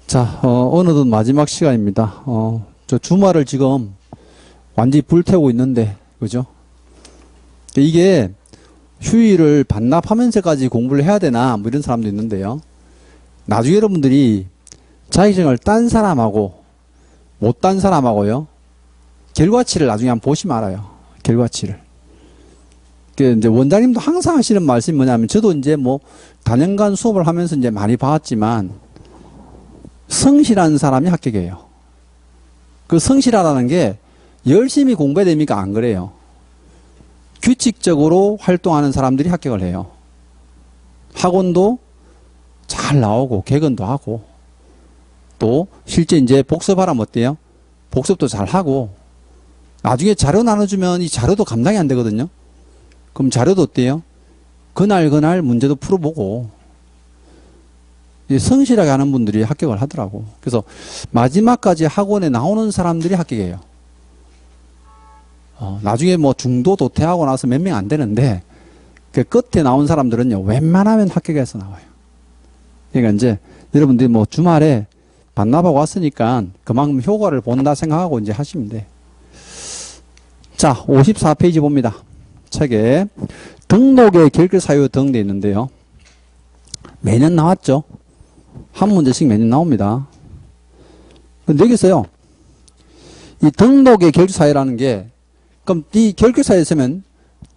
자, 어느덧 마지막 시간입니다. 저 주말을 지금 완전히 불태우고 있는데, 그죠? 이게 휴일을 반납하면서까지 공부를 해야 되나, 뭐 이런 사람도 있는데요. 나중에 여러분들이 자격증을 딴 사람하고, 못 딴 사람하고요, 결과치를 나중에 한번 보시면 알아요. 결과치를. 이제 원장님도 항상 하시는 말씀이 뭐냐면, 저도 이제 뭐, 단연간 수업을 하면서 이제 많이 봤지만, 성실한 사람이 합격해요. 그 성실하다는 게 열심히 공부해야 됩니까? 안 그래요. 규칙적으로 활동하는 사람들이 합격을 해요. 학원도 잘 나오고 개근도 하고 또 실제 이제 복습하라면 어때요? 복습도 잘 하고 나중에 자료 나눠주면 이 자료도 감당이 안 되거든요. 그럼 자료도 어때요? 그날 문제도 풀어보고 성실하게 하는 분들이 합격을 하더라고. 그래서 마지막까지 학원에 나오는 사람들이 합격해요. 나중에 뭐 중도 도태하고 나서 몇 명 안 되는데 그 끝에 나온 사람들은요 웬만하면 합격해서 나와요. 그러니까 이제 여러분들이 뭐 주말에 반납하고 왔으니까 그만큼 효과를 본다 생각하고 이제 하시면 돼. 자, 54페이지 봅니다. 책에 등록의 결격 사유 등 돼 있는데요. 매년 나왔죠. 한 문제씩 매년 나옵니다. 근데 여기서요, 이 등록의 결격사유라는 게, 그럼 이 결격사유에 있으면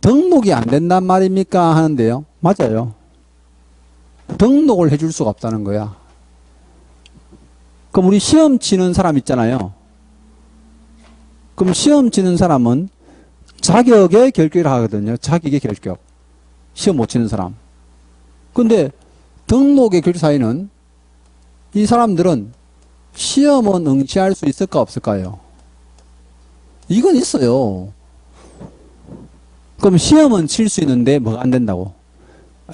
등록이 안 된단 말입니까? 하는데요. 맞아요. 등록을 해줄 수가 없다는 거야. 그럼 우리 시험 치는 사람 있잖아요. 그럼 시험 치는 사람은 자격의 결격을 하거든요. 자격의 결격. 시험 못 치는 사람. 근데 등록의 결격사유는 이 사람들은 시험은 응시할 수 있을까 없을까요? 이건 있어요. 그럼 시험은 칠 수 있는데 뭐가 안 된다고?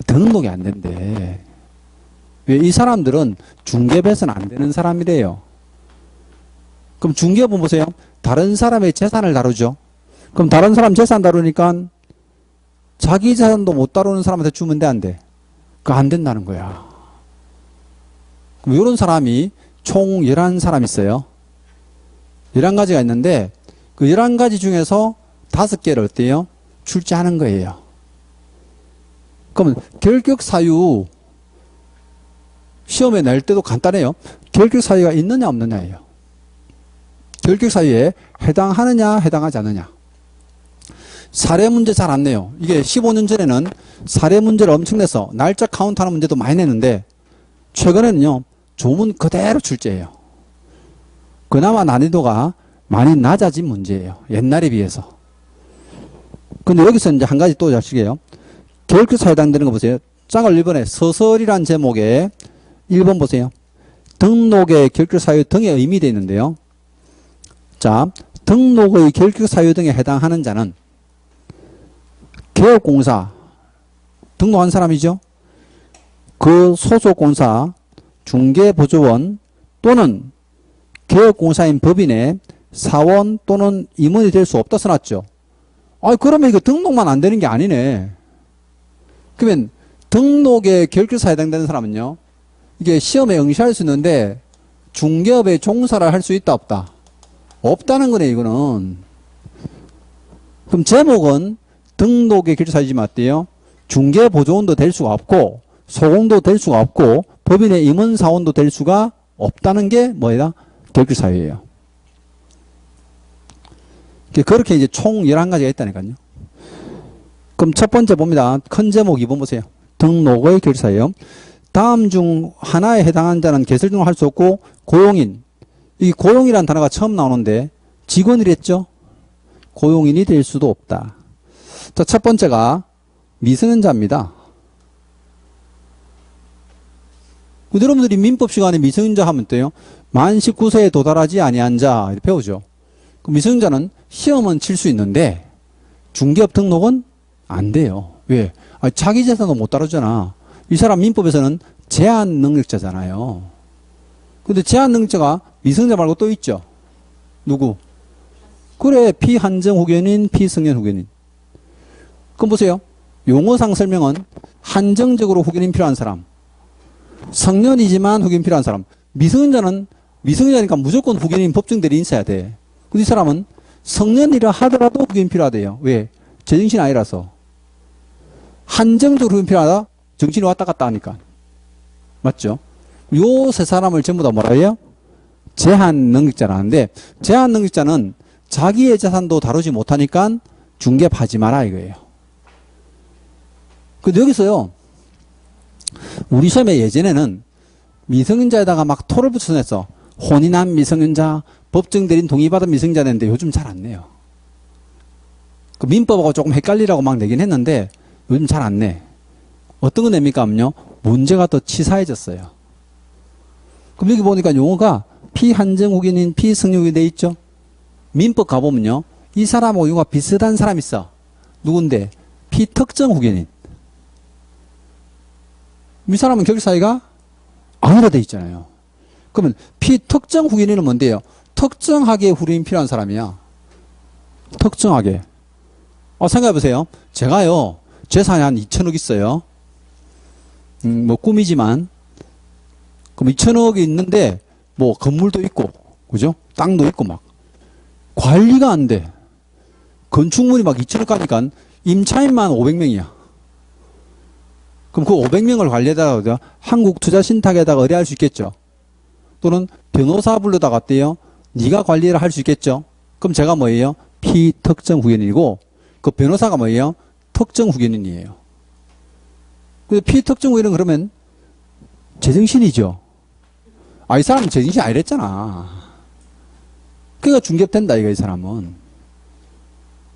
등록이 안 된대. 왜? 이 사람들은 중개업에서는 안 되는 사람이래요. 그럼 중개업은 보세요. 다른 사람의 재산을 다루죠. 그럼 다른 사람 재산 다루니까 자기 재산도 못 다루는 사람한테 주면 돼, 안 돼? 그거 안 된다는 거야. 그럼 이런 사람이 총 11사람 있어요. 11가지가 있는데 그 11가지 중에서 5개를 어때요? 출제하는 거예요. 그러면 결격 사유 시험에 낼 때도 간단해요. 결격 사유가 있느냐 없느냐예요. 결격 사유에 해당하느냐 해당하지 않느냐. 사례 문제 잘 안 내요. 이게 15년 전에는 사례 문제를 엄청 내서 날짜 카운트하는 문제도 많이 내는데 최근에는요 조문 그대로 출제해요. 그나마 난이도가 많이 낮아진 문제예요. 옛날에 비해서. 근데 여기서 이제 한 가지 또 자식이에요. 결격사유에 해당되는 거 보세요. 짝을 1번에 서설이란 제목에 1번 보세요. 등록의 결격사유 등의 의미 되어 있는데요. 자, 등록의 결격사유 등에 해당하는 자는 개업공사 등록한 사람이죠. 그 소속공사 중개보조원 또는 개업공사인 법인의 사원 또는 임원이 될 수 없다 써놨죠. 그러면 이거 등록만 안 되는 게 아니네. 그러면 등록에 결격사유에 해당되는 사람은요. 이게 시험에 응시할 수 있는데 중개업에 종사를 할 수 있다 없다? 없다는 거네 이거는. 그럼 제목은 등록의 결격사유지만 어때요? 중개보조원도 될 수가 없고 소공도 될 수가 없고 법인의 임원사원도 될 수가 없다는 게 뭐예요? 결격사유예요. 그렇게 이제 총 11가지가 있다니까요. 그럼 첫 번째 봅니다. 큰 제목 2번 보세요. 등록의 결격사유. 다음 중 하나에 해당하는 자는 개설 등록을 할 수 없고 고용인. 이 고용이라는 단어가 처음 나오는데 직원이랬죠? 고용인이 될 수도 없다. 자, 첫 번째가 미성년자입니다. 여러분들이 민법 시간에 미성년자 하면 어때요? 만 19세에 도달하지 아니한 자 이렇게 배우죠. 미성년자는 시험은 칠 수 있는데 중개업 등록은 안 돼요. 왜? 자기 재산도 못 다루잖아. 이 사람 민법에서는 제한 능력자잖아요. 근데 제한 능력자가 미성년자 말고 또 있죠. 누구? 그래, 피한정 후견인, 피성년 후견인. 그럼 보세요. 용어상 설명은 한정적으로 후견인 필요한 사람, 성년이지만 후견인 필요한 사람. 미성년자니까 무조건 후견인 법정 대리인 있어야 돼. 근데 이 사람은 성년이라 하더라도 후견인 필요하대요. 왜? 제정신이 아니라서. 한정적으로 후견인 필요하다? 정신이 왔다 갔다 하니까. 맞죠? 요 세 사람을 전부 다 뭐라 해요? 제한 능력자라는데, 제한 능력자는 자기의 재산도 다루지 못하니까 중개하지 마라 이거예요. 근데 여기서요, 우리 시험에 예전에는 미성년자에다가 막 토를 붙여서 냈어. 혼인한 미성년자, 법정 대리인 동의받은 미성년자 냈는데 요즘 잘 안 내요. 그 민법하고 조금 헷갈리라고 막 내긴 했는데 요즘 잘 안 내. 어떤 거 냅니까 하면요, 문제가 더 치사해졌어요. 그럼 여기 보니까 용어가 피한정 후견인, 피승려 후견인 돼 있죠? 민법 가보면요, 이 사람하고 용어가 비슷한 사람 있어. 누군데? 피특정 후견인. 이 사람은 결격 사유가 아무나 돼 있잖아요. 그러면 피특정 후견인은 뭔데요? 특정하게 후견인 필요한 사람이야. 특정하게. 생각해보세요. 제가요, 재산이 한 2천억 있어요. 뭐 꿈이지만. 그럼 2천억이 있는데 뭐 건물도 있고, 그죠? 땅도 있고 막. 관리가 안 돼. 건축물이 막 2천억 가니까 임차인만 500명이야. 그럼 그 500명을 관리에다가 한국투자신탁에다가 의뢰할 수 있겠죠. 또는 변호사 불러다가 어때요? 네가 관리를 할 수 있겠죠. 그럼 제가 뭐예요? 피특정 후견인이고, 그 변호사가 뭐예요? 특정 후견인이에요. 근데 피특정 후견인은 그러면 제정신이죠. 이 사람은 제정신이 아니랬잖아. 그러니까 중개된다 이거, 이 사람은.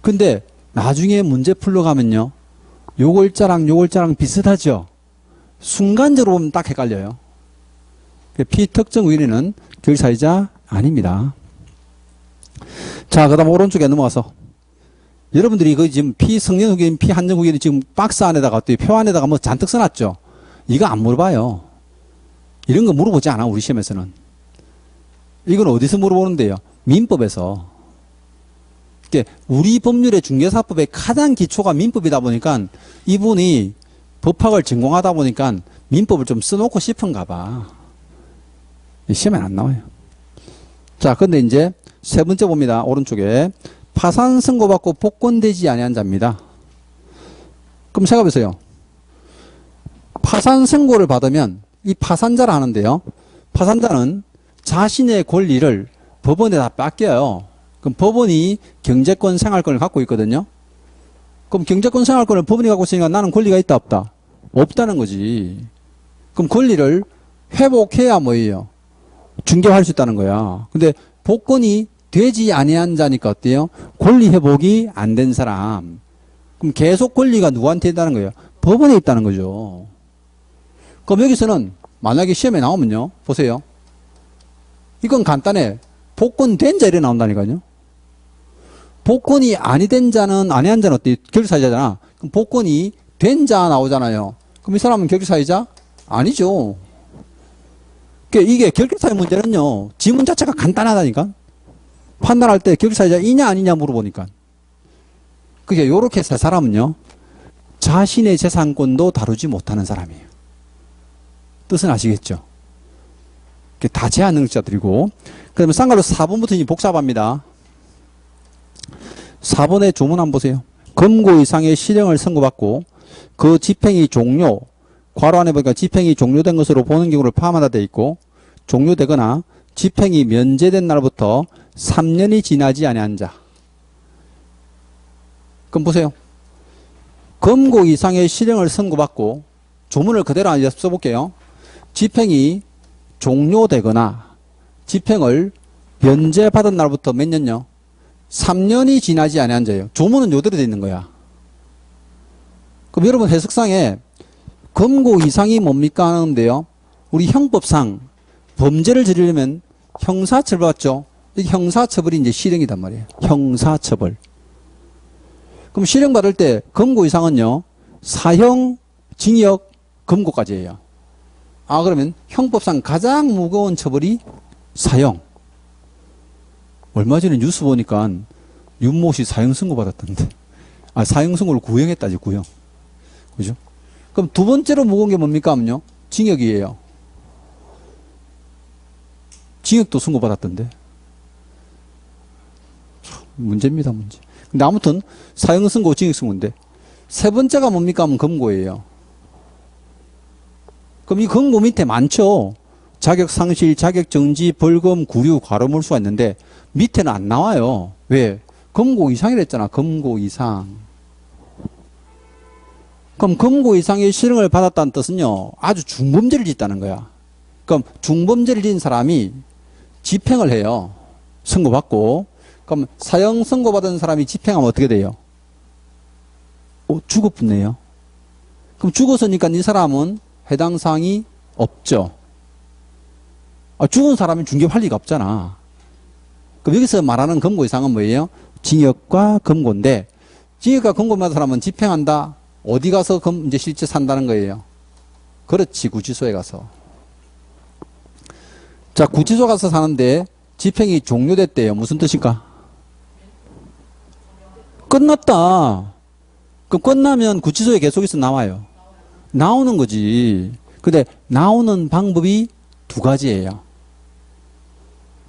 근데 나중에 문제 풀러가면요, 요 글자랑 비슷하죠? 순간적으로 보면 딱 헷갈려요. 피특정 후견인은 결사유자 아닙니다. 자, 그 다음 오른쪽에 넘어가서. 여러분들이 그 지금 피성년 후견인, 피한정 후견인 지금 박스 안에다가 또 표 안에다가 뭐 잔뜩 써놨죠? 이거 안 물어봐요. 이런 거 물어보지 않아, 우리 시험에서는. 이건 어디서 물어보는데요? 민법에서. 우리 법률의 중개사법의 가장 기초가 민법이다 보니까 이분이 법학을 전공하다 보니까 민법을 좀 써놓고 싶은가 봐. 시험에 안 나와요. 자, 근데 이제 세 번째 봅니다. 오른쪽에. 파산 선고받고 복권되지 아니한 자입니다. 그럼 생각해보세요. 파산 선고를 받으면 이 파산자라 하는데요, 파산자는 자신의 권리를 법원에다 뺏겨요. 그럼 법원이 경제권, 생활권을 갖고 있거든요. 그럼 경제권, 생활권을 법원이 갖고 있으니까 나는 권리가 있다, 없다? 없다는 거지. 그럼 권리를 회복해야 뭐예요? 중개할 수 있다는 거야. 근데 복권이 되지 아니한 자니까 어때요? 권리 회복이 안 된 사람. 그럼 계속 권리가 누구한테 있다는 거예요? 법원에 있다는 거죠. 그럼 여기서는 만약에 시험에 나오면요, 보세요. 이건 간단해. 복권 된 자 이래 나온다니까요. 복권이 아니 된 자는, 아니 한 자는 어때? 결사유자잖아. 그럼 복권이 된 자 나오잖아요. 그럼 이 사람은 결사유자? 아니죠. 이게 결격사유 문제는요, 지문 자체가 간단하다니까. 판단할 때 결격사유자이냐 아니냐 물어보니까. 그게 요렇게 세 사람은요, 자신의 재산권도 다루지 못하는 사람이에요. 뜻은 아시겠죠? 다 제한 능력자들이고. 그러면 쌍가로 4번부터 이제 복잡합니다. 4번의 조문 한번 보세요. 검고 이상의 실형을 선고받고 그 집행이 종료, 괄호 안에 보니까 집행이 종료된 것으로 보는 경우를 포함하다 돼 있고, 종료되거나 집행이 면제된 날부터 3년이 지나지 아니한 자. 그럼 보세요. 검고 이상의 실형을 선고받고, 조문을 그대로 써볼게요. 집행이 종료되거나 집행을 면제받은 날부터 몇 년요? 3년이 지나지 아니한 자예요. 조문은 요대로 돼 있는 거야. 그럼 여러분 해석상에 검고 이상이 뭡니까 하는데요, 우리 형법상 범죄를 저지르려면 형사처벌 받죠. 이게 형사처벌이 이제 실형이단 말이에요. 형사처벌. 그럼 실형 받을 때 검고 이상은요, 사형, 징역, 검고까지예요. 그러면 형법상 가장 무거운 처벌이 사형. 얼마 전에 뉴스 보니까 윤모 씨 사형 선고 받았던데. 사형 선고를 구형했다지, 구형. 그죠? 그럼 두 번째로 무거운 게 뭡니까 하면요, 징역이에요. 징역도 선고받았던데. 문제입니다, 문제. 근데 아무튼 사형 선고, 징역 선고인데 세 번째가 뭡니까 하면 검거예요. 그럼 이 검거 밑에 많죠. 자격 상실, 자격 정지, 벌금, 구류, 과로물수가 있는데 밑에는 안 나와요. 왜? 검거 이상이랬잖아. 검거 이상. 그럼 검거 이상의 실형을 받았다는 뜻은요, 아주 중범죄를 짓다는 거야. 그럼 중범죄를 지은 사람이 집행을 해요. 선고받고. 그럼 사형 선고받은 사람이 집행하면 어떻게 돼요? 죽어붙네요. 그럼 죽었으니까 이 사람은 해당 사항이 없죠. 죽은 사람이 중개할 리가 없잖아. 그럼 여기서 말하는 검거 이상은 뭐예요? 징역과 검거인데, 징역과 검거 받은 사람은 집행한다. 어디 가서 이제 실제 산다는 거예요? 그렇지, 구치소에 가서. 자, 구치소 가서 사는데 집행이 종료됐대요. 무슨 뜻일까? 끝났다. 그럼 끝나면 구치소에 계속 있어 나와요. 나오는 거지. 근데 나오는 방법이 두 가지예요.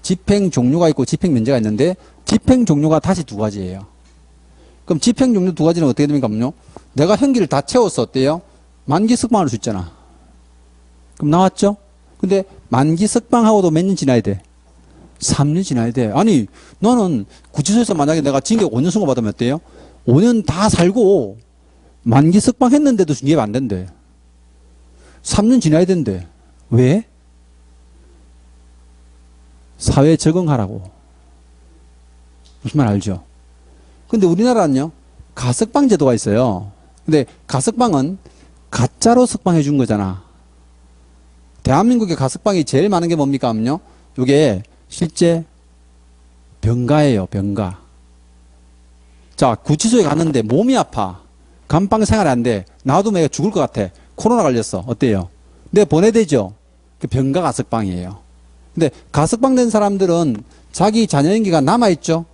집행 종료가 있고 집행 면제가 있는데 집행 종료가 다시 두 가지예요. 그럼 집행 종료 두 가지는 어떻게 됩니까? 내가 형기를 다 채웠어. 어때요? 만기 석방할 수 있잖아. 그럼 나왔죠? 근데 만기 석방하고도 몇 년 지나야 돼? 3년 지나야 돼. 아니, 너는 구치소에서 만약에 내가 징역 5년 선고받으면 어때요? 5년 다 살고 만기 석방했는데도 중개가 안 된대. 3년 지나야 된대. 왜? 사회에 적응하라고. 무슨 말 알죠? 근데 우리나라는요, 가석방 제도가 있어요. 근데 가석방은 가짜로 석방해 준 거잖아. 대한민국의 가석방이 제일 많은 게 뭡니까 하면요, 이게 실제 병가예요. 병가. 자, 구치소에 갔는데 몸이 아파. 감방 생활이 안 돼. 놔두면 애가 죽을 것 같아. 코로나 걸렸어. 어때요? 내가 보내야 되죠? 그 병가 가석방이에요. 근데 가석방 된 사람들은 자기 자녀 형기가 남아있죠?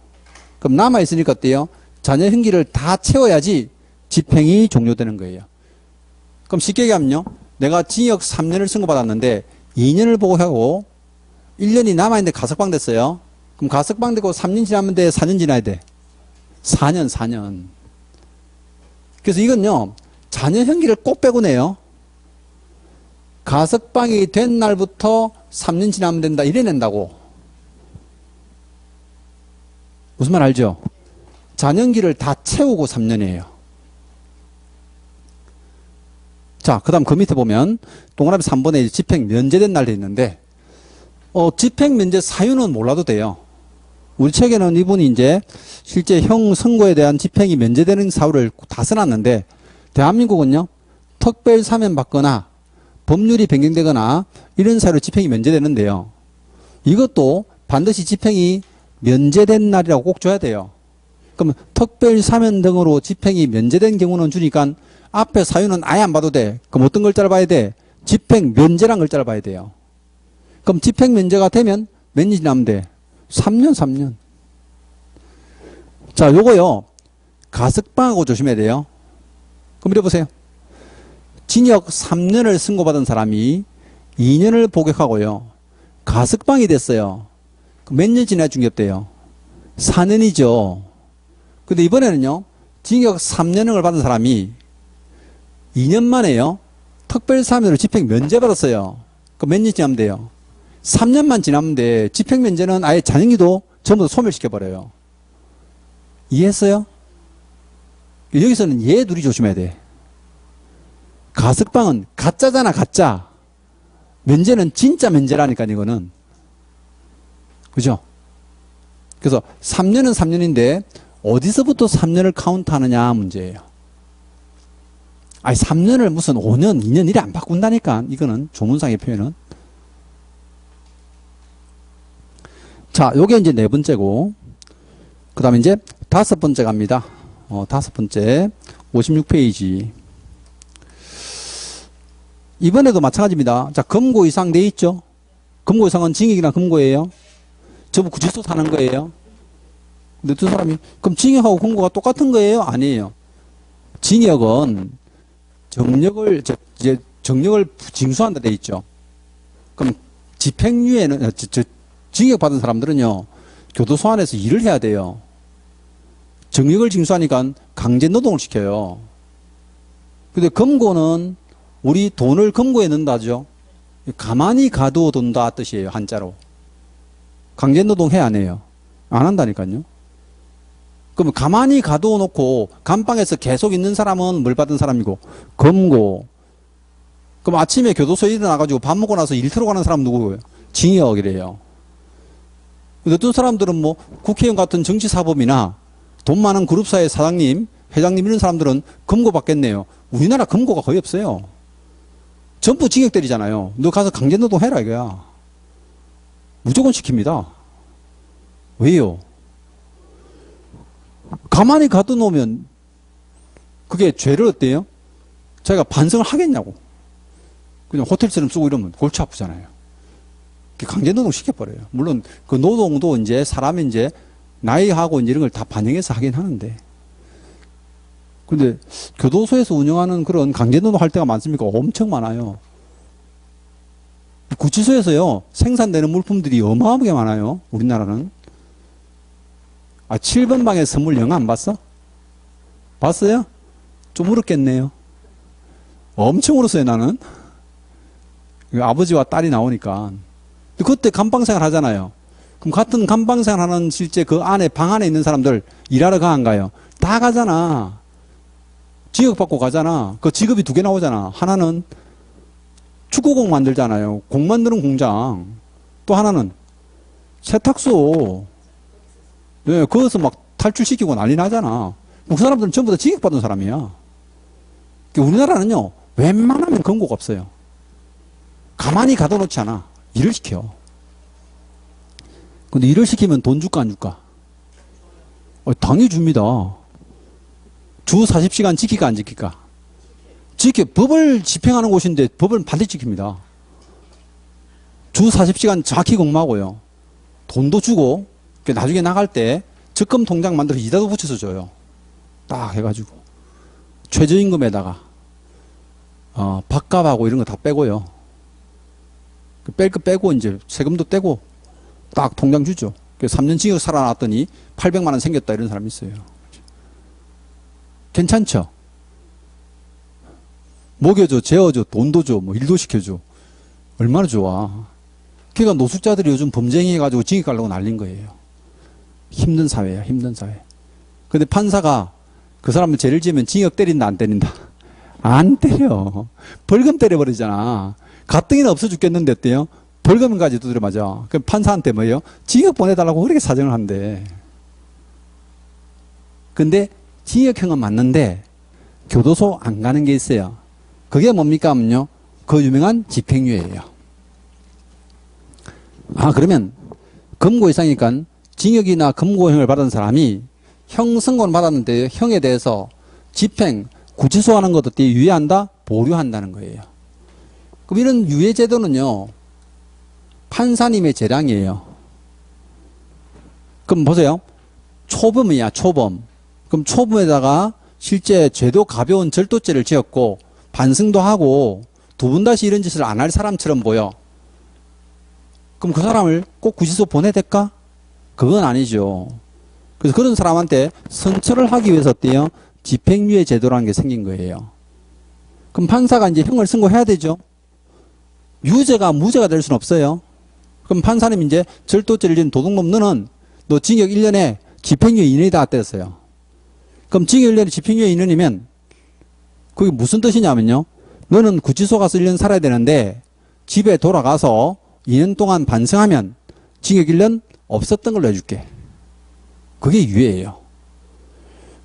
그럼 남아있으니까 어때요? 자녀 형기를 다 채워야지 집행이 종료되는 거예요. 그럼 쉽게 얘기하면요, 내가 징역 3년을 선고받았는데 2년을 보고하고 1년이 남아있는데 가석방 됐어요. 그럼 가석방 되고 3년 지나면 돼? 4년 지나야 돼? 4년. 그래서 이건요, 자녀 형기를 꼭 빼고 내요. 가석방이 된 날부터 3년 지나면 된다. 이래 낸다고. 무슨 말 알죠? 자녀기를 다 채우고 3년이에요. 자, 그 다음 그 밑에 보면 동그라미 3번에 집행 면제된 날 돼 있는데, 집행 면제 사유는 몰라도 돼요. 우리 책에는 이분이 이제 실제 형 선고에 대한 집행이 면제되는 사유를 다 써놨는데, 대한민국은요, 특별 사면 받거나 법률이 변경되거나 이런 사유로 집행이 면제되는데요. 이것도 반드시 집행이 면제된 날이라고 꼭 줘야 돼요. 그럼 특별 사면 등으로 집행이 면제된 경우는 주니까 앞에 사유는 아예 안 봐도 돼. 그럼 어떤 글자를 봐야 돼? 집행 면제란 글자를 봐야 돼요. 그럼 집행 면제가 되면 몇 년 지나면 돼? 3년. 자, 요거요, 가석방하고 조심해야 돼요. 그럼 이래 보세요. 징역 3년을 선고받은 사람이 2년을 복역하고요, 가석방이 됐어요. 몇 년 지나야 중개업돼요? 4년이죠. 근데 이번에는요, 징역 3년을 받은 사람이 2년 만에요, 특별사면으로 집행 면제받았어요. 그럼 몇 년 지나면 돼요? 3년만 지나면 돼. 집행 면제는 아예 자녀기도 전부 다 소멸시켜버려요. 이해했어요? 여기서는 얘 둘이 조심해야 돼. 가석방은 가짜잖아, 가짜. 면제는 진짜 면제라니까, 이거는. 그죠? 그래서 3년은 3년인데 어디서부터 3년을 카운트하느냐 문제예요. 아니 3년을 무슨 5년, 2년 이래 안 바꾼다니까. 이거는 조문상의 표현은. 자, 요게 이제 네 번째고, 그 다음에 이제 다섯 번째 갑니다. 다섯 번째 56페이지. 이번에도 마찬가지입니다. 자, 검고 이상 돼 있죠? 검고 이상은 징역이나 검고예요. 저부 구치소 사는 거예요. 근데 두 사람이, 그럼 징역하고 검거가 똑같은 거예요? 아니에요. 징역은 정력을 징수한다 돼 있죠. 그럼 집행유예는, 징역받은 사람들은요, 교도소 안에서 일을 해야 돼요. 정력을 징수하니까 강제 노동을 시켜요. 근데 금고는 우리 돈을 금고에 넣는다죠. 가만히 가두어둔다 뜻이에요, 한자로. 강제 노동 해야 안 해요? 안 한다니까요. 그럼 가만히 가두어 놓고 감방에서 계속 있는 사람은 뭘 받은 사람이고, 금고. 그럼 아침에 교도소에 일어나가지고 밥 먹고 나서 일 들어가는 사람 누구예요? 징역이래요. 어떤 사람들은 뭐 국회의원 같은 정치사범이나 돈 많은 그룹사의 사장님, 회장님 이런 사람들은 금고 받겠네요. 우리나라 금고가 거의 없어요. 전부 징역 때리잖아요. 너 가서 강제노동 해라 이거야. 무조건 시킵니다. 왜요? 가만히 가둬놓으면 그게 죄를 어때요? 자기가 반성을 하겠냐고. 그냥 호텔처럼 쓰고 이러면 골치 아프잖아요. 강제노동 시켜버려요. 물론 그 노동도 이제 사람이 이제 나이하고 이제 이런 걸 다 반영해서 하긴 하는데. 근데 교도소에서 운영하는 그런 강제노동 할 때가 많습니까? 엄청 많아요. 구치소에서요, 생산되는 물품들이 어마어마하게 많아요. 우리나라는. 7번 방의 선물 영화 안 봤어? 봤어요? 좀 울었겠네요. 엄청 울었어요, 나는. 아버지와 딸이 나오니까. 그때 감방생활 하잖아요. 그럼 같은 감방생활 하는 실제 그 안에, 방 안에 있는 사람들 일하러 가, 안 가요? 다 가잖아. 지역받고 가잖아. 그 직업이 2개 나오잖아. 하나는 축구공 만들잖아요. 공 만드는 공장. 또 하나는 세탁소. 예, 거기서 막 탈출시키고 난리 나잖아. 그 사람들은 전부 다 징역받은 사람이야. 우리나라는요, 웬만하면 금고가 없어요. 가만히 가둬놓지 않아. 일을 시켜. 근데 일을 시키면 돈 줄까, 안 줄까? 당연히 줍니다. 주 40시간 지킬까, 안 지킬까? 법을 집행하는 곳인데 법을 반드시 지킵니다. 주 40시간 정확히 근무하고요. 돈도 주고, 나중에 나갈 때 적금 통장 만들어서 이자도 붙여서 줘요. 딱 해가지고. 최저임금에다가, 밥값하고 이런 거 다 빼고요. 뺄 거 빼고, 이제 세금도 떼고, 딱 통장 주죠. 3년 징역 살아났더니 800만원 생겼다 이런 사람이 있어요. 괜찮죠? 먹여줘, 재워줘, 돈도 줘, 뭐 일도 시켜줘. 얼마나 좋아. 그러니까 노숙자들이 요즘 범죄행위 해가지고 징역 가려고 난린 거예요. 힘든 사회야, 힘든 사회. 근데 판사가 그 사람을 죄를 지으면 징역 때린다, 안 때린다? 안 때려. 벌금 때려버리잖아. 가뜩이나 없어 죽겠는데 어때요? 벌금까지 두드려 맞아. 그럼 판사한테 뭐예요? 징역 보내달라고 그렇게 사정을 한대. 근데 징역형은 맞는데 교도소 안 가는 게 있어요. 그게 뭡니까 하면요, 그 유명한 집행유예예요. 그러면 금고 이상이니까 징역이나 금고형을 받은 사람이 형 선고를 받았는데 형에 대해서 집행, 구치소 하는 것도 유예한다? 보류한다는 거예요. 그럼 이런 유예 제도는요, 판사님의 재량이에요. 그럼 보세요. 초범이야, 초범. 그럼 초범에다가 실제 죄도 가벼운 절도죄를 지었고 반성도 하고 2번 다시 이런 짓을 안 할 사람처럼 보여. 그럼 그 사람을 꼭 구치소 보내야 될까? 그건 아니죠. 그래서 그런 사람한테 선처를 하기 위해서 어때요? 집행유예 제도라는 게 생긴 거예요. 그럼 판사가 이제 형을 선고해야 되죠. 유죄가 무죄가 될 수는 없어요. 그럼 판사님 이제 절도죄를 지은 도둑놈 너는 너 징역 1년에 집행유예 2년이다 뗐어요. 그럼 징역 1년에 집행유예 2년이면 그게 무슨 뜻이냐면요. 너는 구치소 가서 1년 살아야 되는데 집에 돌아가서 2년 동안 반성하면 징역 1년 없었던 걸로 해줄게. 그게 유예예요.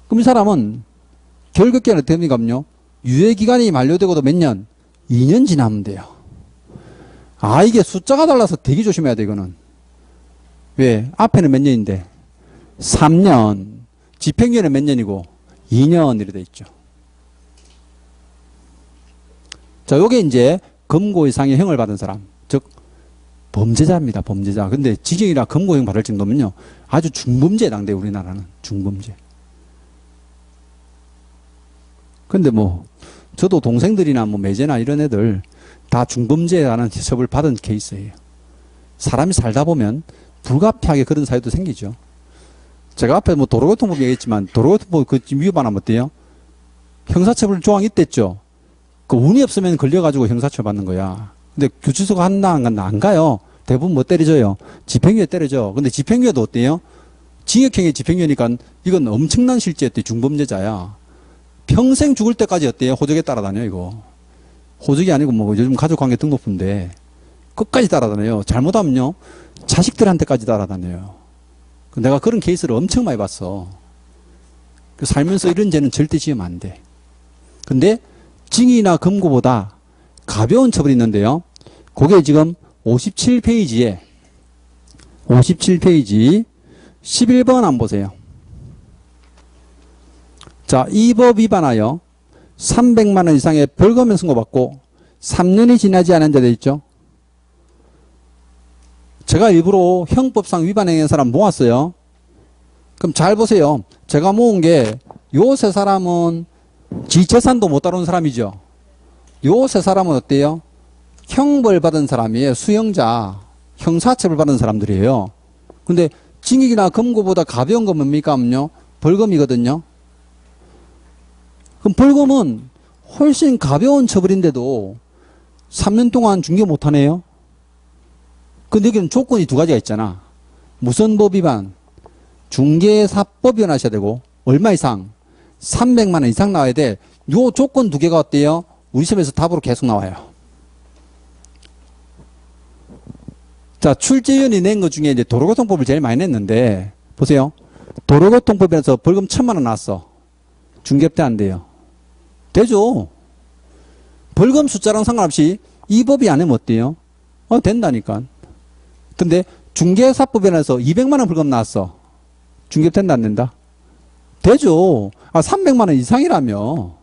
그럼 이 사람은 결격기간이 어떻게 됩니까요? 유예기간이 만료되고도 몇 년? 2년 지나면 돼요. 이게 숫자가 달라서 되게 조심해야 돼, 이거는. 왜? 앞에는 몇 년인데? 3년. 집행유예는 몇 년이고? 2년 이렇게 돼 있죠. 자, 요게 이제 금고 이상의 형을 받은 사람. 즉, 범죄자입니다, 범죄자. 근데 징역이나 금고형 받을 정도면요, 아주 중범죄에 해당돼, 우리나라는. 중범죄. 근데 뭐, 저도 동생들이나 뭐 매제나 이런 애들 다 중범죄라는 처벌 받은 케이스예요. 사람이 살다 보면 불가피하게 그런 사유도 생기죠. 제가 앞에 뭐 도로교통법 얘기했지만 도로교통법 그 위반하면 어때요? 형사처벌 조항이 있댔죠. 그 운이 없으면 걸려가지고 형사처벌 받는 거야. 근데 규치소가 한다 안 간다 안 가요. 대부분 뭐 때려줘요? 집행유예 때려줘. 근데 집행유예도 어때요? 징역형의 집행유예니까 이건 엄청난 실죄였대. 중범죄자야. 평생 죽을 때까지 어때요? 호적에 따라다녀 이거. 호적이 아니고 뭐 요즘 가족관계 등록부인데 끝까지 따라다녀요. 잘못하면요 자식들한테까지 따라다녀요. 내가 그런 케이스를 엄청 많이 봤어. 살면서 이런 죄는 절대 지으면 안 돼. 근데 징이나 금고보다 가벼운 처벌이 있는데요. 그게 지금 57페이지 11번 한번 보세요. 자, 이 법 위반하여 300만 원 이상의 벌금을 선고받고 3년이 지나지 않은 자 돼 있죠. 제가 일부러 형법상 위반행위한 사람 모았어요. 그럼 잘 보세요. 제가 모은 게 요 세 사람은 지 재산도 못 다루는 사람이죠. 요 세 사람은 어때요? 형벌 받은 사람이에요. 수형자. 형사처벌 받은 사람들이에요. 근데 징역이나 금고보다 가벼운 건 뭡니까? 벌금이거든요. 그럼 벌금은 훨씬 가벼운 처벌인데도 3년 동안 중개 못하네요. 근데 여기는 조건이 두 가지가 있잖아. 무슨 법 위반? 중개사법 위반하셔야 되고 얼마 이상? 300만 원 이상 나와야 돼. 요 조건 두 개가 어때요? 우리 시험에서 답으로 계속 나와요. 자, 출제위원이 낸 것 중에 이제 도로교통법을 제일 많이 냈는데 보세요. 도로교통법에서 벌금 1,000만 원 나왔어. 중개업 때 안 돼요. 되죠. 벌금 숫자랑 상관없이 이 법이 안 하면 어때요? 된다니까. 근데 중개사법에서 200만 원 벌금 나왔어. 중개업 된다 안 된다? 되죠. 300만 원 이상이라며.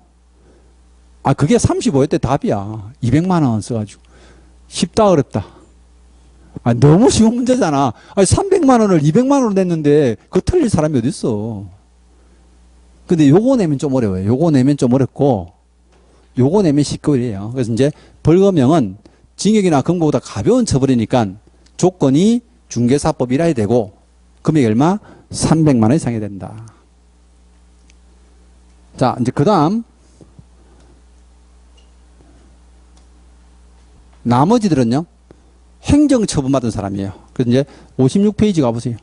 그게 35회 때 답이야. 200만 원 써가지고. 쉽다 어렵다. 너무 쉬운 문제잖아. 300만 원을 200만 원으로 냈는데 그거 틀릴 사람이 어딨어. 근데 요거 내면 좀 어려워요. 요거 내면 좀 어렵고 요거 내면 쉽거리예요. 그래서 이제 벌금형은 징역이나 금고보다 가벼운 처벌이니까 조건이 중개사법이라 해야 되고 금액이 얼마? 300만 원 이상이 된다. 자, 이제 그 다음 나머지들은요 행정처분 받은 사람이에요. 그래서 이제 56페이지 가보세요.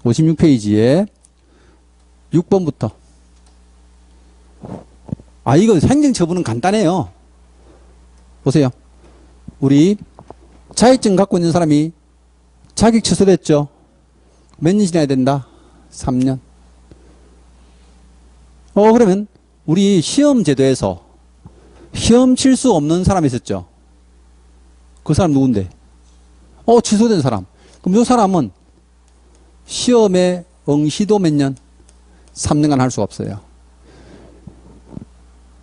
56페이지에 6번부터 이거 행정처분은 간단해요. 보세요. 우리 자격증 갖고 있는 사람이 자격 취소됐죠. 몇 년 지나야 된다? 3년. 그러면 우리 시험 제도에서 시험 칠 수 없는 사람이 있었죠. 그 사람 누군데? 취소된 사람. 그럼 이 사람은 시험에 응시도 몇 년? 3년간 할 수가 없어요.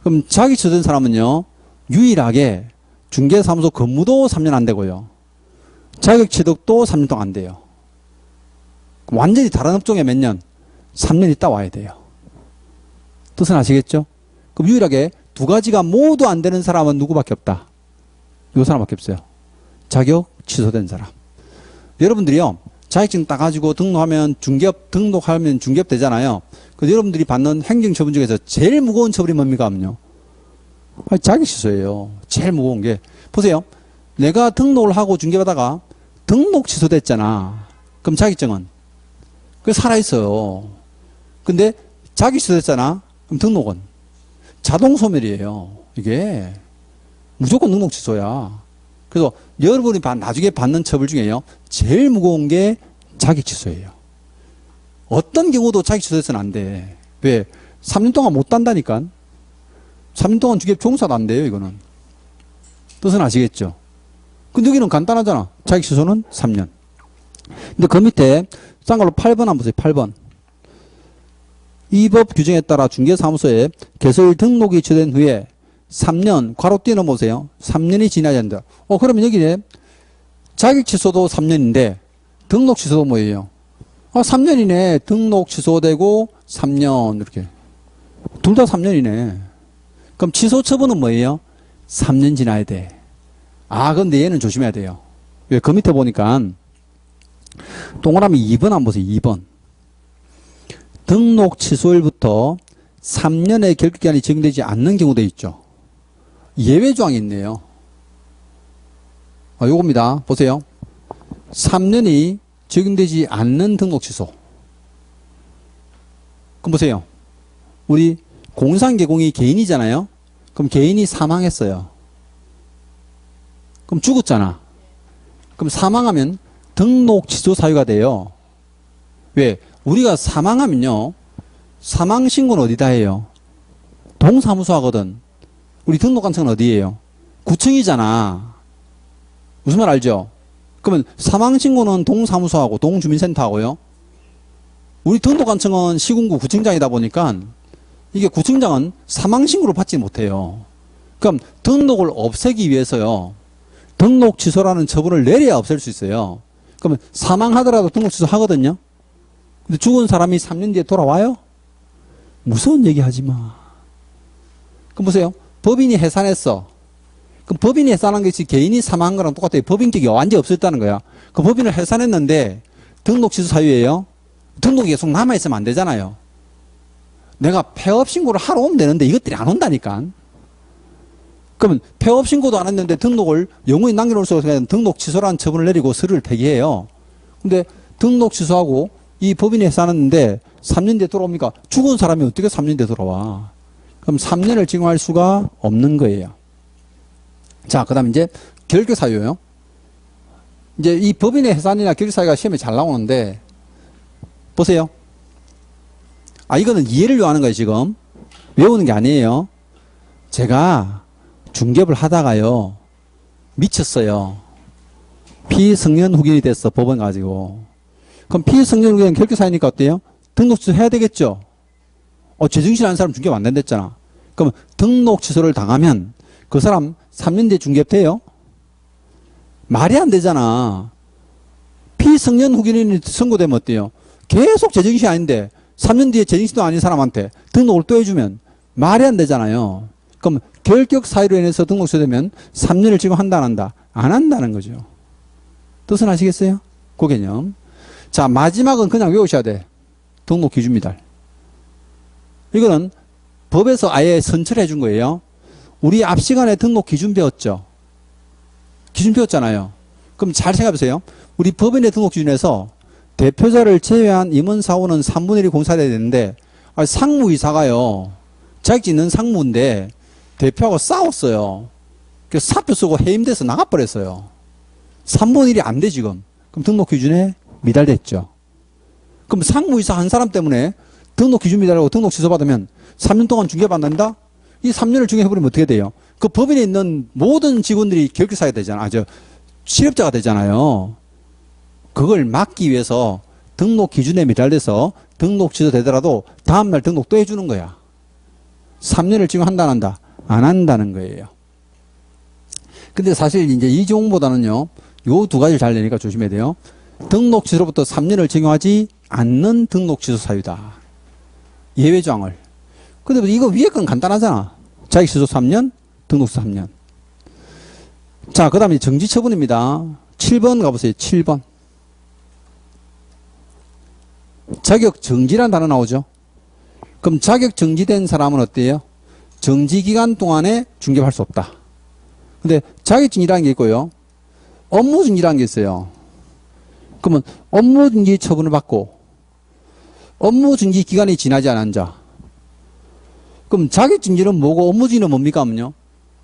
그럼 자격 취소된 사람은요, 유일하게 중개사무소 근무도 3년 안 되고요. 자격 취득도 3년 동안 안 돼요. 완전히 다른 업종에 몇 년? 3년 있다 와야 돼요. 뜻은 아시겠죠? 그럼 유일하게 두 가지가 모두 안 되는 사람은 누구밖에 없다? 이 사람밖에 없어요. 자격 취소된 사람. 여러분들이요, 자격증 따가지고 등록하면 중개업, 등록하면 중개업 되잖아요. 그래서 여러분들이 받는 행정처분 중에서 제일 무거운 처벌이 뭡니까? 자격 취소예요. 제일 무거운 게. 보세요. 내가 등록을 하고 중개받다가 등록 취소됐잖아. 그럼 자격증은? 그게 살아있어요. 근데 자격 취소됐잖아. 그럼 등록은? 자동 소멸이에요. 이게. 무조건 등록 취소야. 그래서 여러분이 나중에 받는 처벌 중에요. 제일 무거운 게 자격 취소예요. 어떤 경우도 자격 취소해서는 안 돼. 왜? 3년 동안 못 단다니까. 3년 동안 중개업 종사도 안 돼요, 이거는. 뜻은 아시겠죠? 근데 여기는 간단하잖아. 자격 취소는 3년. 근데 그 밑에 싼 걸로 8번 한번 보세요. 8번. 이 법 규정에 따라 중개사무소에 개설 등록이 취소된 후에 3년, 괄호 띄어 넣어보세요. 3년이 지나야 한다. 그러면 여기에 자격 취소도 3년인데 등록 취소도 뭐예요? 3년이네. 등록 취소되고 3년 이렇게. 둘 다 3년이네. 그럼 취소 처분은 뭐예요? 3년 지나야 돼. 근데 얘는 조심해야 돼요. 왜, 그 밑에 보니까 동그라미 2번 한번 보세요. 2번. 등록 취소일부터 3년의 결격기간이 적용되지 않는 경우도 있죠. 예외 조항이 있네요. 요겁니다. 보세요. 3년이 적용되지 않는 등록 취소. 그럼 보세요. 우리 공상 개공이 개인이잖아요. 그럼 개인이 사망했어요. 그럼 죽었잖아. 그럼 사망하면 등록 취소 사유가 돼요. 왜? 우리가 사망하면요. 사망 신고는 어디다 해요? 동사무소 하거든. 우리 등록관청은 어디예요? 구청이잖아. 무슨 말 알죠? 그러면 사망 신고는 동사무소하고 동주민센터하고요. 우리 등록관청은 시군구 구청장이다 보니까 이게 구청장은 사망 신고를 받지 못해요. 그럼 등록을 없애기 위해서요. 등록 취소라는 처분을 내려야 없앨 수 있어요. 그러면 사망하더라도 등록 취소 하거든요. 근데 죽은 사람이 3년 뒤에 돌아와요? 무서운 얘기 하지 마. 그럼 보세요. 법인이 해산했어. 그럼 법인이 해산한 것이 개인이 사망한 거랑 똑같아요. 법인격이 완전히 없었다는 거야. 그 법인을 해산했는데 등록 취소 사유예요. 등록이 계속 남아있으면 안 되잖아요. 내가 폐업 신고를 하러 오면 되는데 이것들이 안 온다니까. 그러면 폐업 신고도 안 했는데 등록을 영원히 남겨놓을 수 없으면 등록 취소라는 처분을 내리고 서류를 폐기해요. 근데 등록 취소하고 이 법인이 해산했는데 3년 뒤에 돌아옵니까? 죽은 사람이 어떻게 3년 뒤에 돌아와? 그럼 3년을 징용할 수가 없는 거예요. 자, 그 다음 이제 결격 사유요. 이제 이 법인의 해산이나 결격 사유가 시험에 잘 나오는데 보세요. 이거는 이해를 요하는 거예요, 지금. 외우는 게 아니에요. 제가 중개업을 하다가요. 미쳤어요. 피성년 후견이 됐어, 법원 가지고. 그럼 피성년 후견 결격 사유니까 어때요? 등록 취소 해야 되겠죠? 제정신 아는 사람 중개업 안 된댔잖아. 그럼 등록 취소를 당하면 그 사람 3년 뒤에 중개업 돼요? 말이 안 되잖아. 피성년 후견인이 선고되면 어때요? 계속 제정신이 아닌데 3년 뒤에 제정신도 아닌 사람한테 등록을 또 해주면 말이 안 되잖아요. 그럼 결격 사유로 인해서 등록 취소되면 3년을 지금 한다 안 한다? 안 한다는 거죠. 뜻은 아시겠어요? 그 개념. 자, 마지막은 그냥 외우셔야 돼. 등록 기준 미달. 이거는 법에서 아예 선처해 준 거예요. 우리 앞 시간에 등록 기준 배웠죠? 기준 배웠잖아요. 그럼 잘 생각해보세요. 우리 법인의 등록 기준에서 대표자를 제외한 임원사원은 3분의 1이 공사돼야 되는데 상무이사가요. 자격증 있는 상무인데 대표하고 싸웠어요. 그래서 사표 쓰고 해임돼서 나가버렸어요. 3분의 1이 안 돼 지금. 그럼 등록 기준에 미달됐죠. 그럼 상무이사 한 사람 때문에 등록 기준 미달하고 등록 취소받으면 3년 동안 중개받는다? 이 3년을 중개해버리면 어떻게 돼요? 그 법인에 있는 모든 직원들이 결격사유가 되잖아. 실업자가 되잖아요. 그걸 막기 위해서 등록 기준에 미달돼서 등록 취소되더라도 다음날 등록 또 해주는 거야. 3년을 지금 한다 안 한다? 안 한다는 거예요. 근데 사실 이제 이 종보다는요, 요 두 가지를 잘 내니까 조심해야 돼요. 등록 취소로부터 3년을 적용하지 않는 등록 취소 사유다. 예외 조항을. 근데 이거 위에 건 간단하잖아. 자격 취소 3년, 등록 취소 3년. 자, 그 다음에 정지 처분입니다. 7번 가보세요. 7번. 자격 정지라는 단어 나오죠. 그럼 자격 정지된 사람은 어때요? 정지 기간 동안에 중개할 수 없다. 근데 자격 정지라는 게 있고요. 업무 정지라는 게 있어요. 그러면 업무 정지 처분을 받고 업무 정지 기간이 지나지 않은 자. 그럼 자격 정지는 뭐고 업무 정지는 뭡니까? 하면요.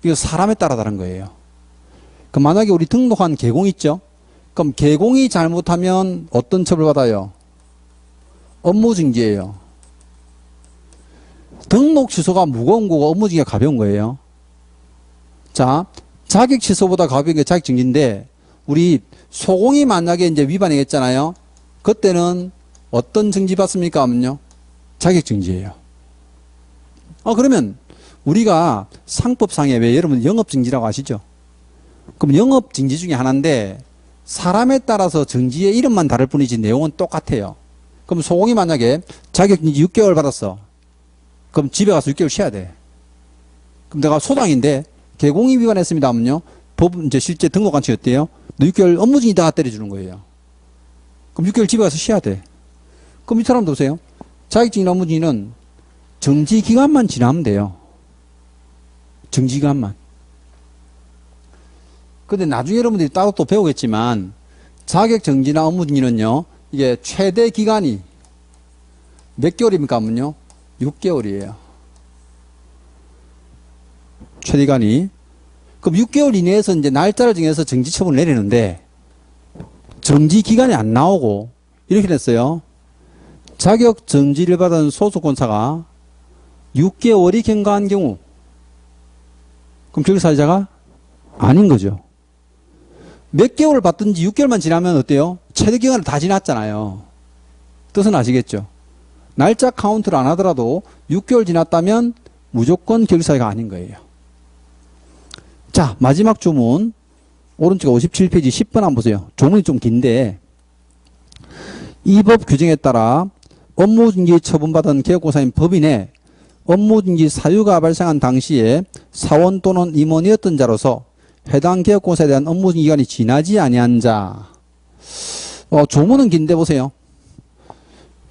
이거 사람에 따라 다른 거예요. 그럼 만약에 우리 등록한 개공 있죠? 그럼 개공이 잘못하면 어떤 처벌 받아요? 업무 정지예요. 등록 취소가 무거운 거고 업무 정지가 가벼운 거예요. 자, 자격 취소보다 가벼운 게 자격 정지인데 우리 소공이 만약에 이제 위반했잖아요. 그때는 어떤 정지 받습니까? 하면요. 자격 정지예요. 그러면 우리가 상법상에 왜 여러분 영업 정지라고 아시죠? 그럼 영업 정지 중에 하나인데 사람에 따라서 정지의 이름만 다를 뿐이지 내용은 똑같아요. 그럼 소공이 만약에 자격 정지 6개월 받았어. 그럼 집에 가서 6개월 쉬어야 돼. 그럼 내가 소장인데 개공이 위반했습니다 하면요. 법 이제 실제 등록관청이 어때요? 너 6개월 업무 중이다 때려주는 거예요. 그럼 6개월 집에 가서 쉬어야 돼. 그럼 이 사람도 보세요. 자격증이나 업무 중이는 정지 기간만 지나면 돼요. 정지 기간만. 근데 나중에 여러분들이 따로 또 배우겠지만 자격 정지나 업무 중이는요. 이게 최대 기간이 몇 개월입니까? 하면요. 6개월이에요. 최대 기간이. 그럼 6개월 이내에서 이제 날짜를 정해서 정지 처분을 내리는데 정지 기간이 안 나오고 이렇게 됐어요. 자격 정지를 받은 소속권사가 6개월이 경과한 경우 그럼 결사유자가 아닌 거죠. 몇 개월을 받든지 6개월만 지나면 어때요? 최대 기간을 다 지났잖아요. 뜻은 아시겠죠? 날짜 카운트를 안 하더라도 6개월 지났다면 무조건 결사유가 아닌 거예요. 자, 마지막 조문 오른쪽 57페이지 10번 한번 보세요. 조문이 좀 긴데 이 법 규정에 따라 업무중지 처분받은 개업공사인 법인의 업무중지 사유가 발생한 당시에 사원 또는 임원이었던 자로서 해당 개업공사에 대한 업무중지 기간이 지나지 아니한 자. 조문은 긴데 보세요.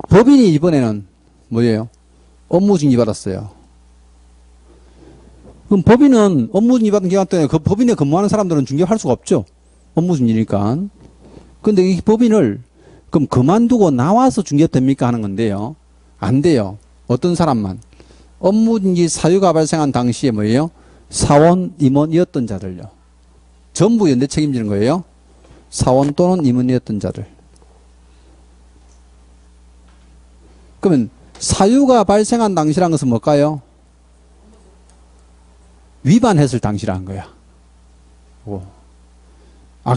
법인이 이번에는 뭐예요? 업무중지 받았어요. 그럼 법인은 업무중지 받은 기간 동안에 그 법인에 근무하는 사람들은 중개할 수가 없죠. 업무중지니까. 근데 이 법인을 그럼 그만두고 나와서 중개됩니까 하는 건데요. 안 돼요. 어떤 사람만. 업무중지 사유가 발생한 당시에 뭐예요? 사원, 임원이었던 자들요. 전부 연대 책임지는 거예요. 사원 또는 임원이었던 자들. 그러면 사유가 발생한 당시란 것은 뭘까요? 위반했을 당시라는 거야.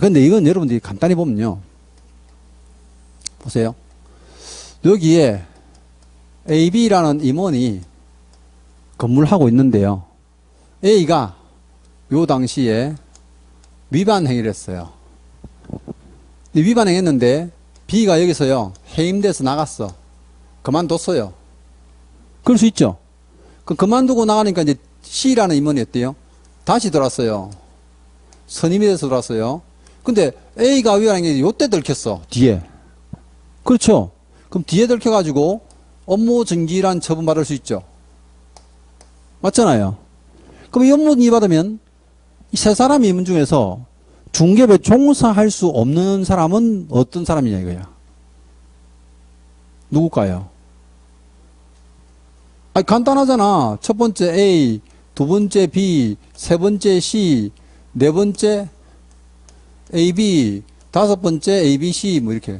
근데 이건 여러분들이 간단히 보면요. 보세요. 여기에 AB라는 임원이 근무를 하고 있는데요. A가 요 당시에 위반 행위를 했어요. 위반 행위했는데 B가 여기서요. 해임돼서 나갔어. 그만뒀어요. 그럴 수 있죠. 그만두고 나가니까 이제 C라는 임원이 어때요? 다시 들어왔어요. 선임이 돼서 들어왔어요. 근데 A가 위반한 게 요때 들켰어. 뒤에. 그렇죠. 그럼 뒤에 들켜가지고 업무 정지란 처분 받을 수 있죠. 맞잖아요. 그럼 이 업무 정지 받으면 이 세 사람 임원 중에서 중개업에 종사할 수 없는 사람은 어떤 사람이냐 이거야. 누굴까요? 간단하잖아. 첫 번째 A, 두 번째 B, 세 번째 C, 네 번째 AB, 다섯 번째 ABC 뭐 이렇게.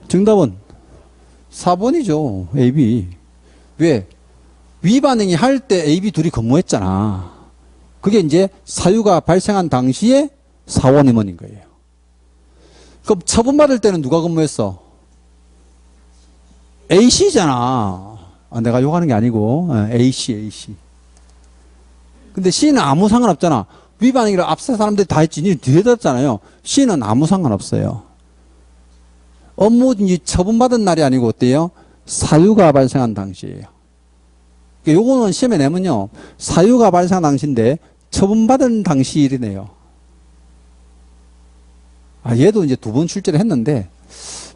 정답은 4번이죠. AB. 왜? 위반행위 할 때 AB 둘이 근무했잖아. 그게 이제 사유가 발생한 당시에 사원 임원인 거예요. 그럼 처분받을 때는 누가 근무했어? AC잖아. 내가 욕하는 게 아니고 AC. 근데 C는 아무 상관없잖아. 위반행위를 앞서 사람들이 다 했지. 니 뒤에 했잖아요. C는 아무 상관없어요. 업무중지 처분받은 날이 아니고 어때요? 사유가 발생한 당시예요. 요거는 시험에 내면요. 사유가 발생한 당시인데 처분받은 당시이네요. 얘도 이제 두 번 출제를 했는데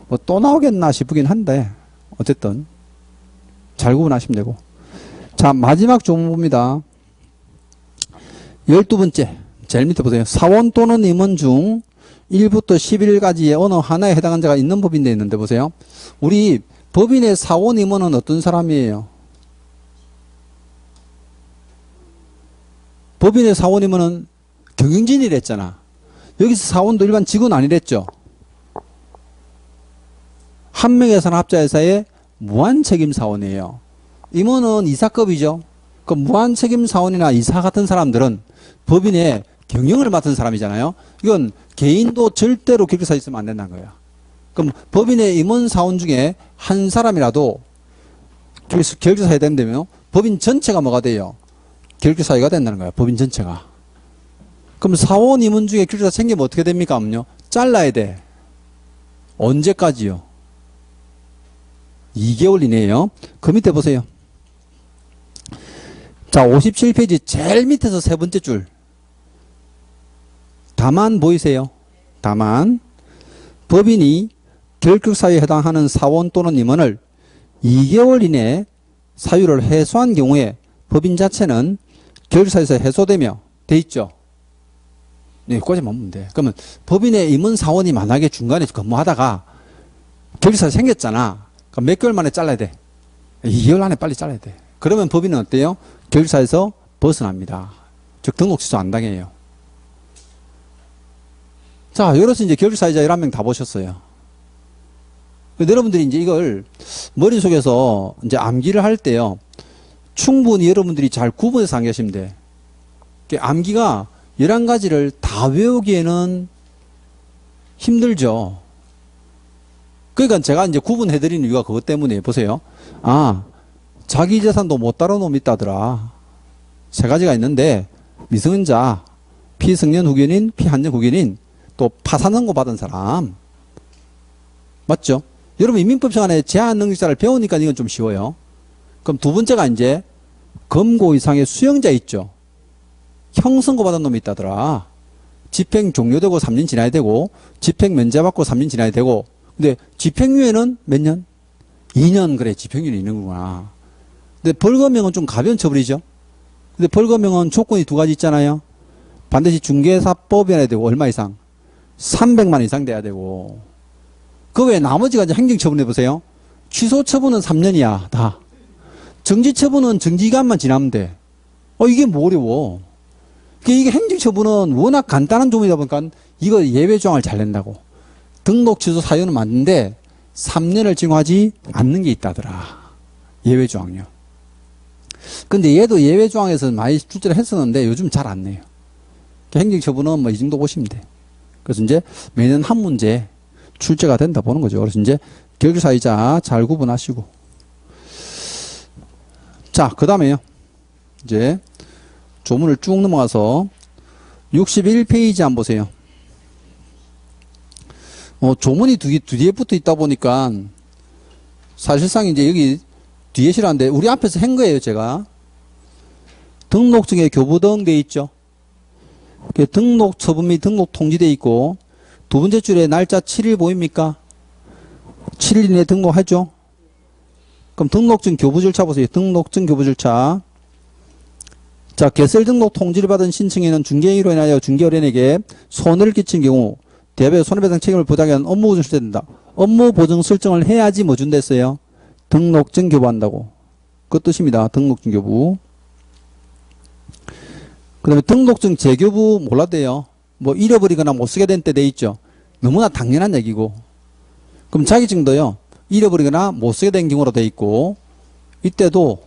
뭐 또 나오겠나 싶긴 한데 어쨌든 잘 구분하시면 되고. 자, 마지막 조문 봅니다. 12번째. 제일 밑에 보세요. 사원 또는 임원 중 1부터 11까지의 어느 하나에 해당한 자가 있는 법인데 있는데 보세요. 우리 법인의 사원 임원은 어떤 사람이에요? 법인의 사원 임원은 경영진이랬잖아. 여기서 사원도 일반 직원 아니랬죠. 한 명의 산업자회사의 무한책임 사원이에요. 임원은 이사급이죠. 그 무한책임 사원이나 이사 같은 사람들은 법인의 경영을 맡은 사람이잖아요. 이건 개인도 절대로 결격사 있으면 안 된다는 거야. 그럼 법인의 임원 사원 중에 한 사람이라도 결격사에 된다면 법인 전체가 뭐가 돼요? 결격사유가 된다는 거야. 법인 전체가. 그럼 사원 임원 중에 결격사 생기면 어떻게 됩니까? 하면요. 잘라야 돼. 언제까지요? 2개월 이내에요. 그 밑에 보세요. 자, 57페이지 제일 밑에서 세 번째 줄. 다만 보이세요? 다만 법인이 결격 사유에 해당하는 사원 또는 임원을 2개월 이내 사유를 해소한 경우에 법인 자체는 결격 사유에서 해소되며 돼 있죠. 네, 여기까지만 보면 돼. 그러면 법인의 임원 사원이 만약에 중간에 근무하다가 결격 사유 생겼잖아. 그럼 몇 개월 만에 잘라야 돼? 2개월 안에 빨리 잘라야 돼. 그러면 법인은 어때요? 결격 사유에서 벗어납니다. 즉 등록 취소 안 당해요. 자, 여기서 이제 결격 사유자 11명 다 보셨어요. 여러분들이 이제 이걸 머릿속에서 이제 암기를 할 때요. 충분히 여러분들이 잘 구분해서 암기하시면 돼. 암기가 11가지를 다 외우기에는 힘들죠. 그러니까 제가 이제 구분해드리는 이유가 그것 때문에 보세요. 아, 자기 재산도 못 다룬 놈이 있다더라. 3가지가 있는데 미성년자, 피성년 후견인, 피한년 후견인, 또 파산선고 받은 사람. 맞죠? 여러분 인민법 시간에 제한능력자를 배우니까 이건 좀 쉬워요. 그럼 두 번째가 이제 검고 이상의 수형자 있죠. 형선고 받은 놈이 있다더라. 집행 종료되고 3년 지나야 되고 집행 면제받고 3년 지나야 되고 근데 집행유예는 몇 년? 2년. 그래, 집행유예는 있는구나. 근데 벌금형은 좀 가벼운 처벌이죠. 근데 벌금형은 조건이 2가지 있잖아요. 반드시 중개사법이어야 되고 얼마 이상? 300만 원 이상 돼야 되고. 그 외에 나머지가 이제 행정처분 해보세요. 취소처분은 3년이야, 다. 정지처분은 정지기간만 지나면 돼. 이게 뭐 어려워. 이게 행정처분은 워낙 간단한 조문이다 보니까 이거 예외조항을 잘 낸다고. 등록 취소 사유는 맞는데 3년을 징후하지 않는 게 있다더라. 예외조항이요. 근데 얘도 예외조항에서 많이 출제를 했었는데 요즘 잘 안 내요. 행정처분은 뭐 이 정도 보시면 돼. 그래서 이제 매년 한 문제 출제가 된다 보는 거죠. 그래서 이제 결격사유자 잘 구분하시고. 자, 그 다음에요. 이제 조문을 쭉 넘어가서 61페이지 한번 보세요. 조문이 두 뒤에 붙어 있다 보니까 사실상 이제 여기 뒤에 실었는데 우리 앞에서 한 거예요, 제가. 등록증에 교부등 돼 있죠. 등록 처분 및 등록 통지 돼 있고 두 번째 줄에 날짜 7일 보입니까? 7일 이내 등록하죠. 그럼 등록증 교부 절차 보세요. 등록증 교부 절차. 자, 개설 등록 통지를 받은 신청인은 중개인으로 인하여 중개어린에게 손해를 끼친 경우 대법에 손해배상 책임을 부담하는 업무보증 설정된다. 업무보증 설정을 해야지 뭐 준댔어요? 등록증 교부한다고. 그 뜻입니다. 등록증 교부. 그 다음에 등록증 재교부 몰랐대요. 뭐 잃어버리거나 못 쓰게 된 때 돼 있죠. 너무나 당연한 얘기고. 그럼 자격증도요. 잃어버리거나 못 쓰게 된 경우로 돼 있고 이때도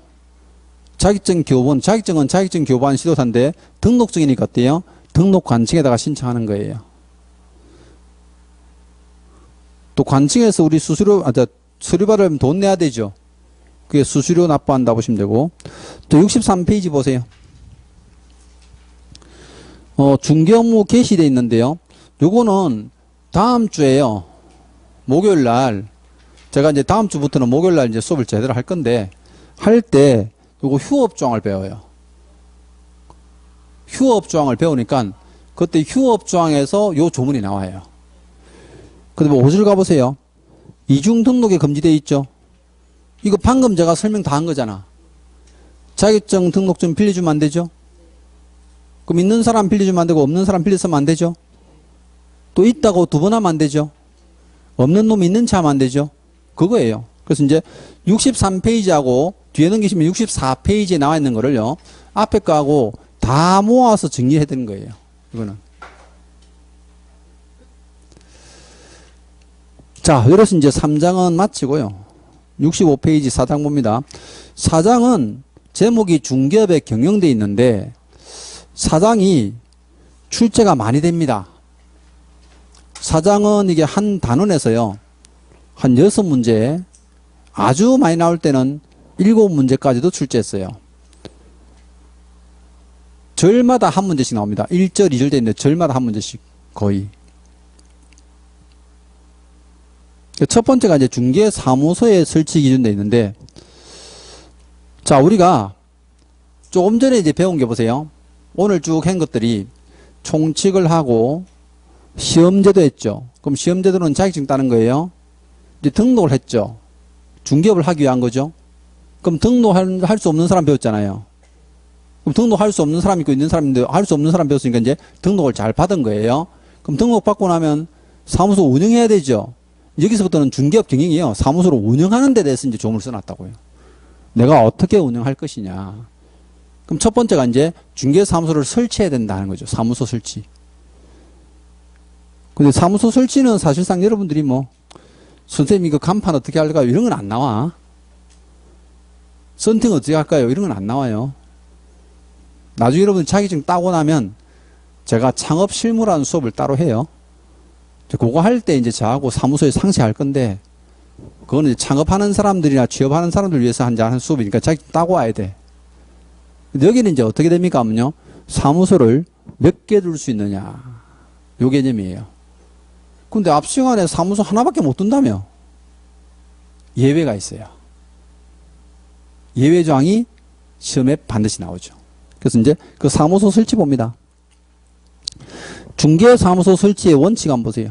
자격증 교본, 자격증은 자격증 교부한 시도사인데 등록증이니까 어때요? 등록 관청에다가 신청하는 거예요. 또 관청에서 우리 수수료, 서류 받으려면 돈 내야 되죠. 그게 수수료 납부한다 보시면 되고. 또 63페이지 보세요. 중개업무 게시되어 있는데요. 요거는 다음 주에요. 목요일 날, 제가 이제 다음 주부터는 목요일 날 이제 수업을 제대로 할 건데, 할 때 요거 휴업조항을 배워요. 휴업조항을 배우니까, 그때 휴업조항에서 요 조문이 나와요. 그 다음에 5절 가보세요. 이중 등록이 금지되어 있죠. 이거 방금 제가 설명 다 한 거잖아. 자격증 등록증 빌려주면 안 되죠. 그럼 있는 사람 빌려주면 안 되고 없는 사람 빌려서면 안 되죠. 또 있다고 2번 하면 안 되죠. 없는 놈이 있는 차 하면 안 되죠. 그거예요. 그래서 이제 63페이지하고 뒤에 넘기시면 64페이지에 나와 있는 거를요. 앞에 거하고 다 모아서 정리해 드린 거예요. 이거는. 자, 이래서 이제 3장은 마치고요. 65페이지 4장 봅니다. 4장은 제목이 중개업에 경영돼 있는데 4장이 출제가 많이 됩니다. 4장은 이게 한 단원에서요. 한 6문제, 아주 많이 나올 때는 7문제까지도 출제했어요. 절마다 한 문제씩 나옵니다. 1절, 2절 돼 있는데 절마다 한 문제씩 거의. 첫 번째가 이제 중개사무소의 설치 기준 돼 있는데, 자, 우리가 조금 전에 이제 배운 게 보세요. 오늘 쭉 한 것들이 총칙을 하고 시험제도 했죠. 그럼 시험제도는 자격증 따는 거예요. 이제 등록을 했죠. 중개업을 하기 위한 거죠. 그럼 등록할 수 없는 사람 배웠잖아요. 그럼 등록할 수 없는 사람 있고 있는 사람인데 할 수 없는 사람 배웠으니까 이제 등록을 잘 받은 거예요. 그럼 등록받고 나면 사무소 운영해야 되죠. 여기서부터는 중개업 경영이에요. 사무소를 운영하는 데 대해서 이제 조문을 써놨다고요. 내가 어떻게 운영할 것이냐. 그럼 첫 번째가 이제 중개사무소를 설치해야 된다는 거죠. 사무소 설치. 근데 사무소 설치는 사실상 여러분들이 뭐 선생님 이거 간판 어떻게 할까요? 이런 건 안 나와. 썬팅 어떻게 할까요? 이런 건 안 나와요. 나중에 여러분 자격증 따고 나면 제가 창업 실무라는 수업을 따로 해요. 그거 할 때 이제 저하고 사무소에 상세할 건데 그거는 이제 창업하는 사람들이나 취업하는 사람들 위해서 하는 수업이니까 자격증 따고 와야 돼. 근데 여기는 이제 어떻게 됩니까? 하면요. 사무소를 몇 개 둘 수 있느냐. 요 개념이에요. 근데 앞 시간에 사무소 하나밖에 못 둔다며. 예외가 있어요. 예외 조항이 시험에 반드시 나오죠. 그래서 이제 그 사무소 설치 봅니다. 중개사무소 설치의 원칙 한번 보세요.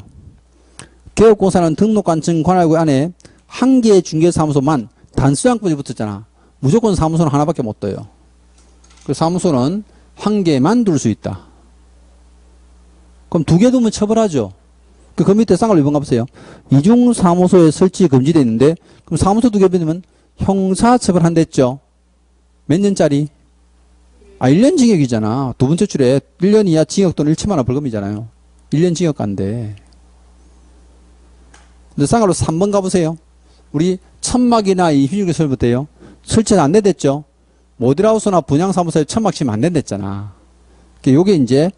개업공사는 등록관청 관할구 안에 한 개의 중개사무소만 단수양권이 붙었잖아. 무조건 사무소는 하나밖에 못 둬요. 그 사무소는 한 개만 둘 수 있다. 그럼 두 개 두면 처벌하죠. 그 밑에 쌍을 위반 가보세요. 이중 사무소에 설치 금지되어 있는데 그럼 사무소 두 개 두면 형사처벌 한댔죠. 몇 년짜리? 1년 징역이잖아. 두 번째 줄에 1년 이하 징역 또는 1천만 원 벌금이잖아요. 1년 징역 간대. 근데 쌍으로 3번 가보세요. 우리 천막이나 이 휴직의 설부터요. 설치가 안 된댔죠. 모델하우스나 분양사무소에 천막 치면 안 된댔잖아. 요게 이제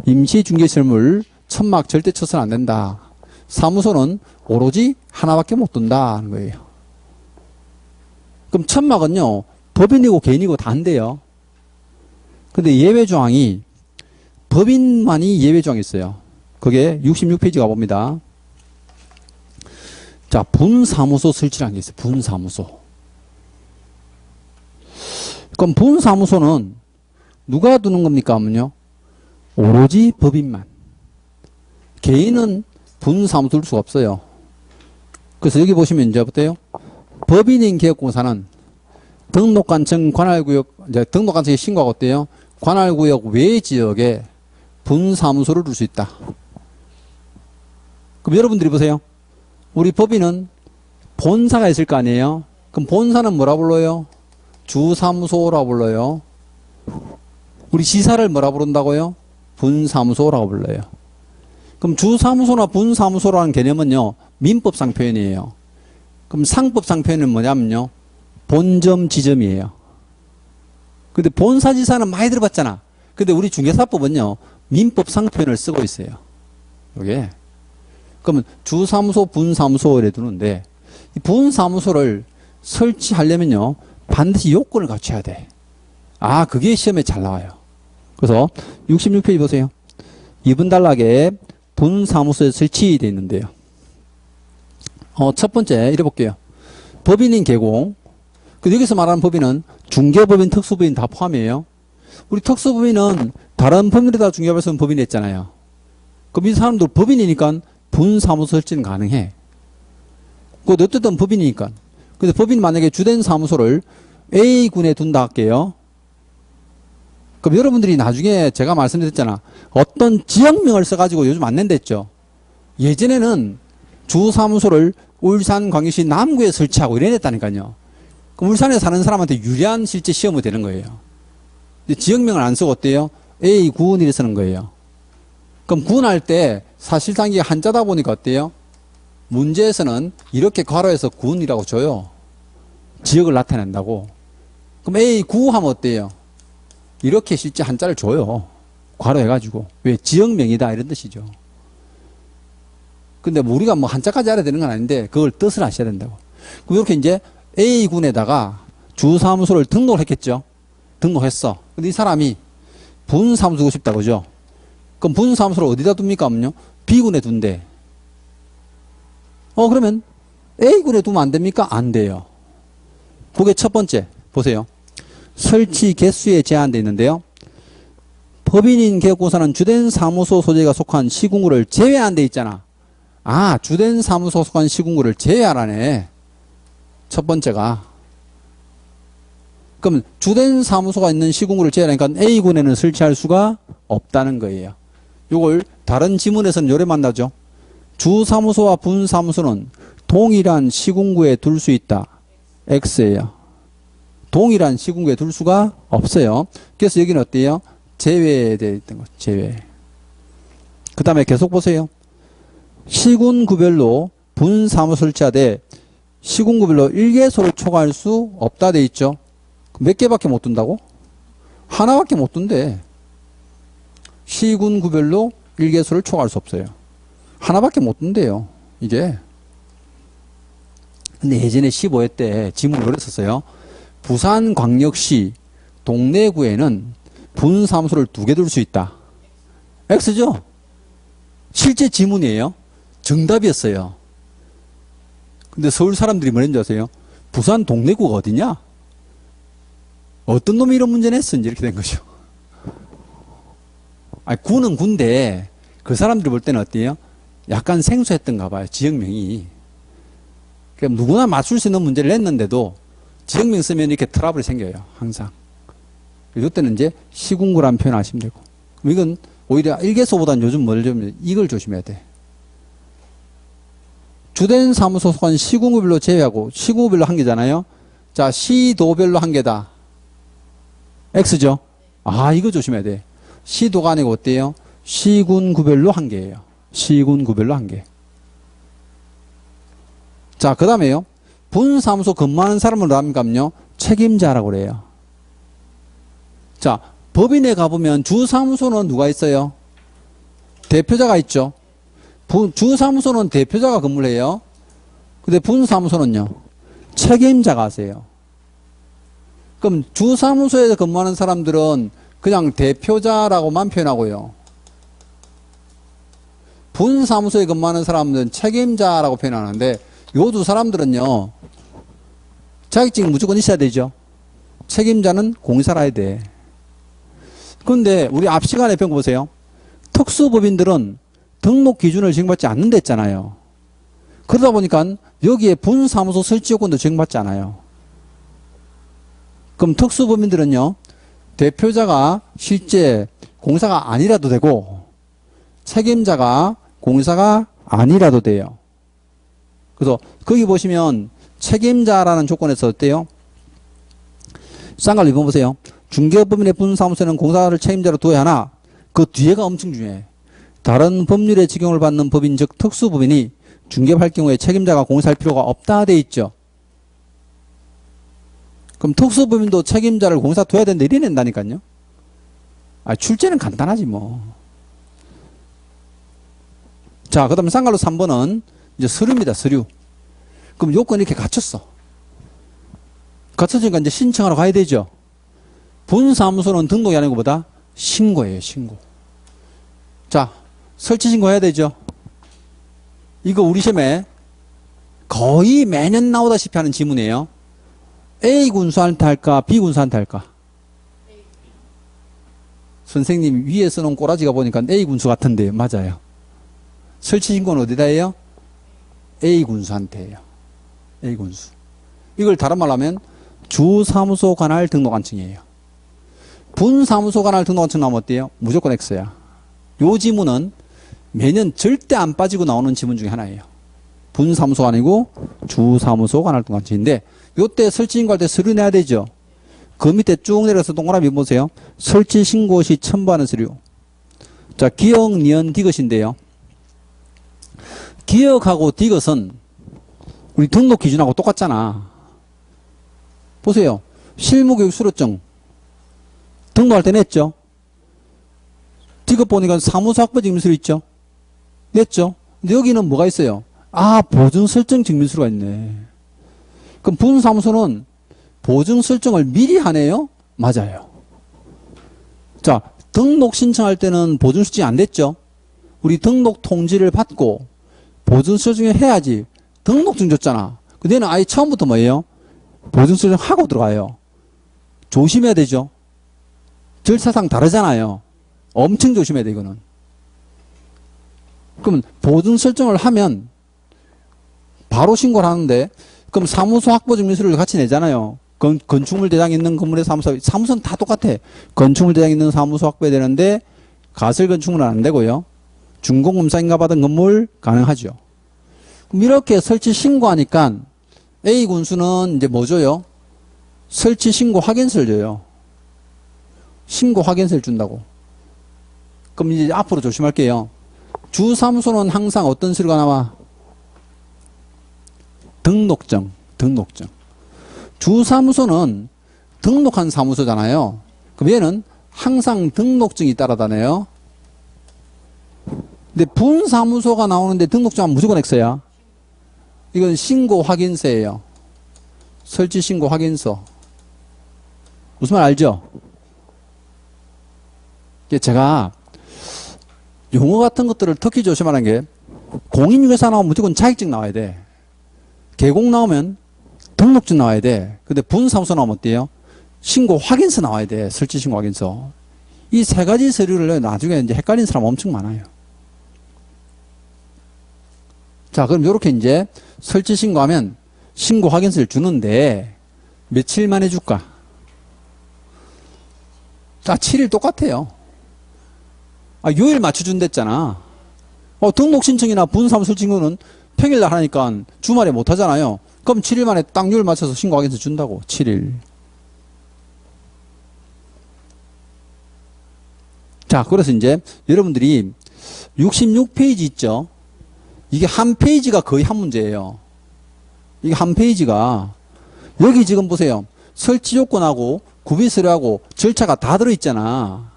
임시중개설물 천막 절대 쳐서는 안 된다. 사무소는 오로지 하나밖에 못 둔다 하는 거예요. 그럼 천막은요. 법인이고 개인이고 다 안 돼요. 근데 예외 조항이 법인만이 예외 조항이 있어요. 그게 66페이지 가봅니다. 자, 분사무소 설치라는 게 있어요. 분사무소. 그럼 분사무소는 누가 두는 겁니까? 하면요. 오로지 법인만. 개인은 분사무소 둘 수가 없어요. 그래서 여기 보시면 이제 어때요? 법인인 개업공사는 등록관청 관할구역, 이제 등록관청에 신고하고 어때요? 관할구역 외 지역에 분사무소를 둘 수 있다. 그럼 여러분들이 보세요. 우리 법인은 본사가 있을 거 아니에요? 그럼 본사는 뭐라 불러요? 주사무소라고 불러요. 우리 지사를 뭐라 부른다고요? 분사무소라고 불러요. 그럼 주사무소나 분사무소라는 개념은요, 민법상 표현이에요. 그럼 상법상 표현은 뭐냐면요, 본점, 지점이에요. 근데 본사지사는 많이 들어봤잖아. 근데 우리 중개사법은요, 민법상 표현을 쓰고 있어요. 요게. 그러면 주사무소, 분사무소 이래 두는데, 이 분사무소를 설치하려면요, 반드시 요건을 갖춰야 돼. 아, 그게 시험에 잘 나와요. 그래서 66페이지 보세요. 2번 단락에 분사무소에 설치되어 있는데요. 첫 번째, 이래 볼게요. 법인인 개공. 여기서 말하는 법인은 중개법인, 특수법인 다 포함이에요. 우리 특수법인은 다른 법률에다 중개업을 쓰는 법인이 있잖아요. 그럼 이 사람들 법인이니까 분사무소 설치는 가능해. 그거 어쨌든 법인이니까. 근데 법인이 만약에 주된 사무소를 A군에 둔다 할게요. 그럼 여러분들이 나중에 제가 말씀드렸잖아. 어떤 지역명을 써가지고 요즘 안 낸댔죠. 예전에는 주사무소를 울산, 광역시 남구에 설치하고 이래냈다니까요. 그럼 울산에 사는 사람한테 유리한 실제 시험이 되는 거예요. 근데 지역명을 안 쓰고 어때요? A군 이래 쓰는 거예요. 그럼 군할 때 사실상 이게 한자다 보니까 어때요? 문제에서는 이렇게 괄호해서 군이라고 줘요. 지역을 나타낸다고. 그럼 A9 하면 어때요? 이렇게 실제 한자를 줘요. 괄호해가지고. 왜? 지역명이다 이런 뜻이죠. 근데 뭐 우리가 뭐 한자까지 알아야 되는 건 아닌데 그걸 뜻을 아셔야 된다고. 그럼 이렇게 이제 A군에다가 주사무소를 등록을 했겠죠. 등록했어. 근데 이 사람이 분사무소 두고 싶다 그죠? 그럼 분사무소를 어디다 둡니까? 하면요. B군에 둔대. 그러면 A군에 두면 안 됩니까? 안 돼요. 그게 첫 번째. 보세요. 설치 개수에 제한되어 있는데요. 법인인 개업공사는 주된 사무소 소재가 속한 시군구를 제외한 데 있잖아. 아, 주된 사무소 속한 시군구를 제외하라네. 첫 번째가. 그럼 주된 사무소가 있는 시군구를 제외하니까 A군에는 설치할 수가 없다는 거예요. 요걸 다른 지문에서는 요래 만나죠. 주사무소와 분사무소는 동일한 시군구에 둘 수 있다. X예요. 동일한 시군구에 둘 수가 없어요. 그래서 여기는 어때요? 제외되어 있던 거, 제외. 그 다음에 계속 보세요. 시군구별로 분사무소 설치하되 시군구별로 1개소를 초과할 수 없다 돼 있죠. 몇 개밖에 못 둔다고? 하나밖에 못 둔대. 시군구별로 1개소를 초과할 수 없어요. 하나밖에 못 둔대요. 이게. 근데 예전에 15회 때 지문을 그랬었어요. 부산광역시 동래구에는 분사무소를 2개 둘 수 있다. X죠? 실제 지문이에요. 정답이었어요. 근데 서울 사람들이 뭐랬는지 아세요? 부산 동래구가 어디냐? 어떤 놈이 이런 문제 냈어? 이렇게 된 거죠. 아니, 구는 구인데 그 사람들이 볼 때는 어때요? 약간 생소했던가 봐요. 지역명이. 그러니까 누구나 맞출 수 있는 문제를 냈는데도 지역명 쓰면 이렇게 트러블이 생겨요. 항상. 이때는 이제 시군구라는 표현 하시면 되고. 이건 오히려 1개소보다는 요즘 뭘 좀 이걸 조심해야 돼. 주된 사무소 속한 시군구별로 제외하고 시군구별로 한 개잖아요. 자, 시도별로 한 개다. X죠? 아, 이거 조심해야 돼. 시도가 아니고 어때요? 시군구별로 한 개예요. 시군구별로 한 개. 자, 그 다음에요. 분사무소 근무하는 사람을 뭐합니까요? 책임자라고 그래요. 자, 법인에 가보면 주사무소는 누가 있어요? 대표자가 있죠. 주사무소는 대표자가 근무를 해요. 근데 분사무소는요? 책임자가 하세요. 그럼 주사무소에서 근무하는 사람들은 그냥 대표자라고만 표현하고요. 분사무소에 근무하는 사람들은 책임자라고 표현하는데 요 두 사람들은요. 자격증이 무조건 있어야 되죠. 책임자는 공사라 해야 돼. 그런데 우리 앞 시간에 배운 거 보세요. 특수법인들은 등록 기준을 적용받지 않는다 했잖아요. 그러다 보니까 여기에 분사무소 설치 요건도 적용받지 않아요. 그럼 특수법인들은요. 대표자가 실제 공사가 아니라도 되고 책임자가 공사가 아니라도 돼요. 그래서 거기 보시면 책임자라는 조건에서 어때요? 쌍괄로 이거 보세요. 중개법인의 분사무소는 공사를 책임자로 두어야 하나 그 뒤에가 엄청 중요해. 다른 법률의 적용을 받는 법인 즉 특수법인이 중개할 경우에 책임자가 공사할 필요가 없다 돼 있죠. 그럼 특수법인도 책임자를 공사 둬야 되는데 이래 낸다니까요. 아, 출제는 간단하지 뭐. 자, 그 다음에 쌍괄로 3번은 이제 서류입니다. 서류. 그럼 요건이 이렇게 갖췄어. 갖춰지니까 이제 신청하러 가야 되죠. 분사무소는 등록이 아닌 것보다 신고예요. 신고. 자, 설치 신고해야 되죠. 이거 우리 시험에 거의 매년 나오다시피 하는 지문이에요. A 군수한테 할까? B 군수한테 할까? 선생님 위에 써놓은 꼬라지가 보니까 A 군수 같은데 맞아요. 설치 신고는 어디다 해요? A 군수한테 해요. A 군수. 이걸 다른 말로 하면 주사무소 관할 등록관청이에요. 분사무소 관할 등록관청 나오면 어때요? 무조건 X야. 요 지문은 매년 절대 안 빠지고 나오는 지문 중에 하나예요. 분사무소가 아니고 주사무소 관할 등록관청인데 요때 설치 신고할 때 서류 내야 되죠. 그 밑에 쭉 내려서 동그라미 보세요. 설치 신고 시 첨부하는 서류. 자, 기억, 니은, 디귿인데요. 기억하고 디귿은 우리 등록 기준하고 똑같잖아. 보세요. 실무교육 수료증 등록할 때 냈죠. 디귿 보니까 사무소학부 증명서류 있죠. 냈죠. 근데 여기는 뭐가 있어요? 아, 보증 설정 증명서류가 있네. 그럼 분사무소는 보증 설정을 미리 하네요? 맞아요. 자, 등록 신청할 때는 보증 설정이 안 됐죠. 우리 등록 통지를 받고 보증 설정을 해야지. 등록증 줬잖아. 근데 얘는 아예 처음부터 뭐예요? 보증 설정하고 들어가요. 조심해야 되죠. 절차상 다르잖아요. 엄청 조심해야 돼, 이거는. 그러면 보증 설정을 하면 바로 신고를 하는데, 그럼 사무소 확보증 미수를 같이 내잖아요. 건축물 대장 있는 건물의 사무소는 다 똑같아. 건축물 대장 있는 사무소 확보해야 되는데, 가설 건축물은 안 되고요. 준공검사 인가 받은 건물 가능하죠. 그럼 이렇게 설치 신고하니까 A 군수는 이제 뭐 줘요? 설치 신고 확인서를 줘요. 신고 확인서를 준다고. 그럼 이제 앞으로 조심할게요. 주사무소는 항상 어떤 서류가 나와? 등록증. 주사무소는 등록한 사무소잖아요. 그럼 얘는 항상 등록증이 따라다녀요. 근데 분사무소가 나오는데 등록증은 무조건 X야. 이건 신고 확인서예요. 설치 신고 확인서. 무슨 말 알죠? 제가 용어 같은 것들을 특히 조심하는 게, 공인중개사 나오면 무조건 자격증 나와야 돼. 계곡 나오면 등록증 나와야 돼. 근데 분사무소 나오면 어때요? 신고 확인서 나와야 돼. 설치 신고 확인서. 이 세 가지 서류를 나중에 이제 헷갈리는 사람 엄청 많아요. 자, 그럼 요렇게 이제 설치 신고하면 신고 확인서를 주는데 며칠 만에 줄까? 자, 7일 똑같아요. 요일 맞춰준댔잖아. 등록 신청이나 분사무소 신고는 평일날 하니까 주말에 못 하잖아요. 그럼 7일 만에 딱 요일 맞춰서 신고 확인서 준다고. 7일. 자, 그래서 이제 여러분들이 66페이지 있죠? 이게 한 페이지가 거의 한 문제예요. 이게 한 페이지가, 여기 지금 보세요. 설치 요건하고 구비서류하고 절차가 다 들어있잖아.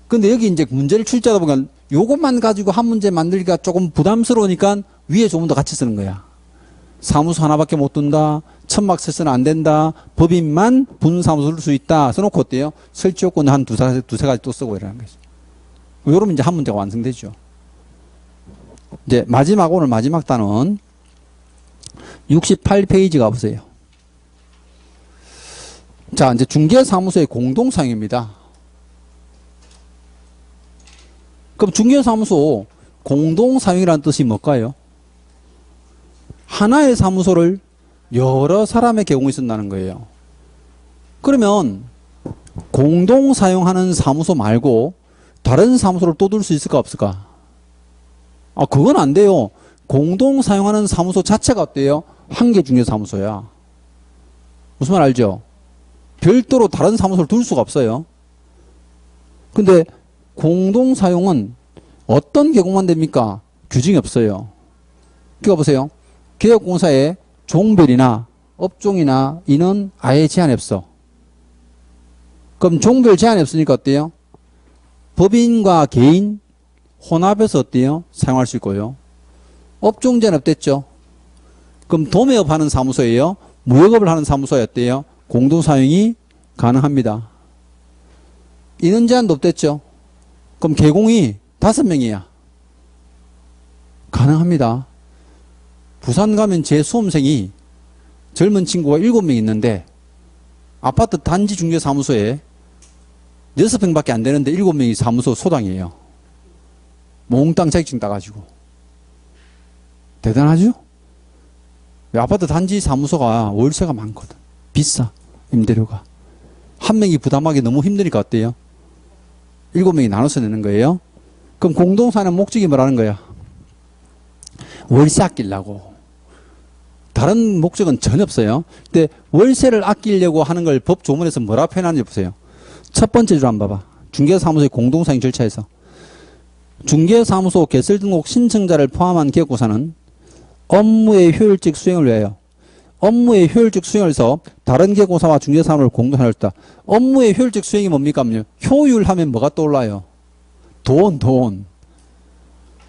근데 여기 이제 문제를 출제하다 보면 요것만 가지고 한 문제 만들기가 조금 부담스러우니까 위에 조금 더 같이 쓰는 거야. 사무소 하나밖에 못 둔다. 천막 설치는 안 된다. 법인만 분사무소를 쓸 수 있다. 써놓고 어때요? 설치 요건 한 두세 가지 또 쓰고 이러는 거죠. 요러면 이제 한 문제가 완성되죠. 이제 오늘 마지막 단원 68페이지 가보세요. 자, 이제 중개사무소의 공동사용입니다. 그럼 중개사무소 공동사용이라는 뜻이 뭘까요? 하나의 사무소를 여러 사람의 계공이 쓴다는 거예요. 그러면 공동사용하는 사무소 말고 다른 사무소를 또 둘 수 있을까 없을까? 그건 안 돼요. 공동사용하는 사무소 자체가 어때요? 한 개 중개사무소야. 무슨 말 알죠? 별도로 다른 사무소를 둘 수가 없어요. 근데 공동사용은 어떤 계공만 됩니까? 규정이 없어요. 그러니까 보세요. 개업공사에 종별이나 업종이나 인원 아예 제한이 없어. 그럼 종별 제한이 없으니까 어때요? 법인과 개인 혼합해서 어때요? 사용할 수 있고요. 업종 제한 없댔죠? 그럼 도매업 하는 사무소예요? 무역업을 하는 사무소에 어때요? 공동사용이 가능합니다. 인원 제한도 없댔죠? 그럼 개공이 5명이야. 가능합니다. 부산 가면 제 수험생이 젊은 친구가 7명 있는데 아파트 단지 중개사무소에 6평밖에 안 되는데 7명이 사무소 소장이에요. 몽땅 자격증 따가지고. 대단하죠? 아파트 단지 사무소가 월세가 많거든. 비싸. 임대료가. 한 명이 부담하기 너무 힘드니까 어때요? 7명이 나눠서 내는 거예요. 그럼 공동사는 목적이 뭐라는 거야? 월세 아끼려고. 다른 목적은 전혀 없어요. 근데 월세를 아끼려고 하는 걸 법 조문에서 뭐라 표현하는지 보세요. 첫 번째 줄 한번 봐봐. 중개사무소의 공동사용 절차에서 중개사무소 개설 등록 신청자를 포함한 기업고사는 업무의 효율적 수행을 위하여 업무의 효율적 수행을 해서 다른 기업고사와 중개사무소를 공동하여 있다. 업무의 효율적 수행이 뭡니까? 효율 하면 뭐가 떠올라요? 돈.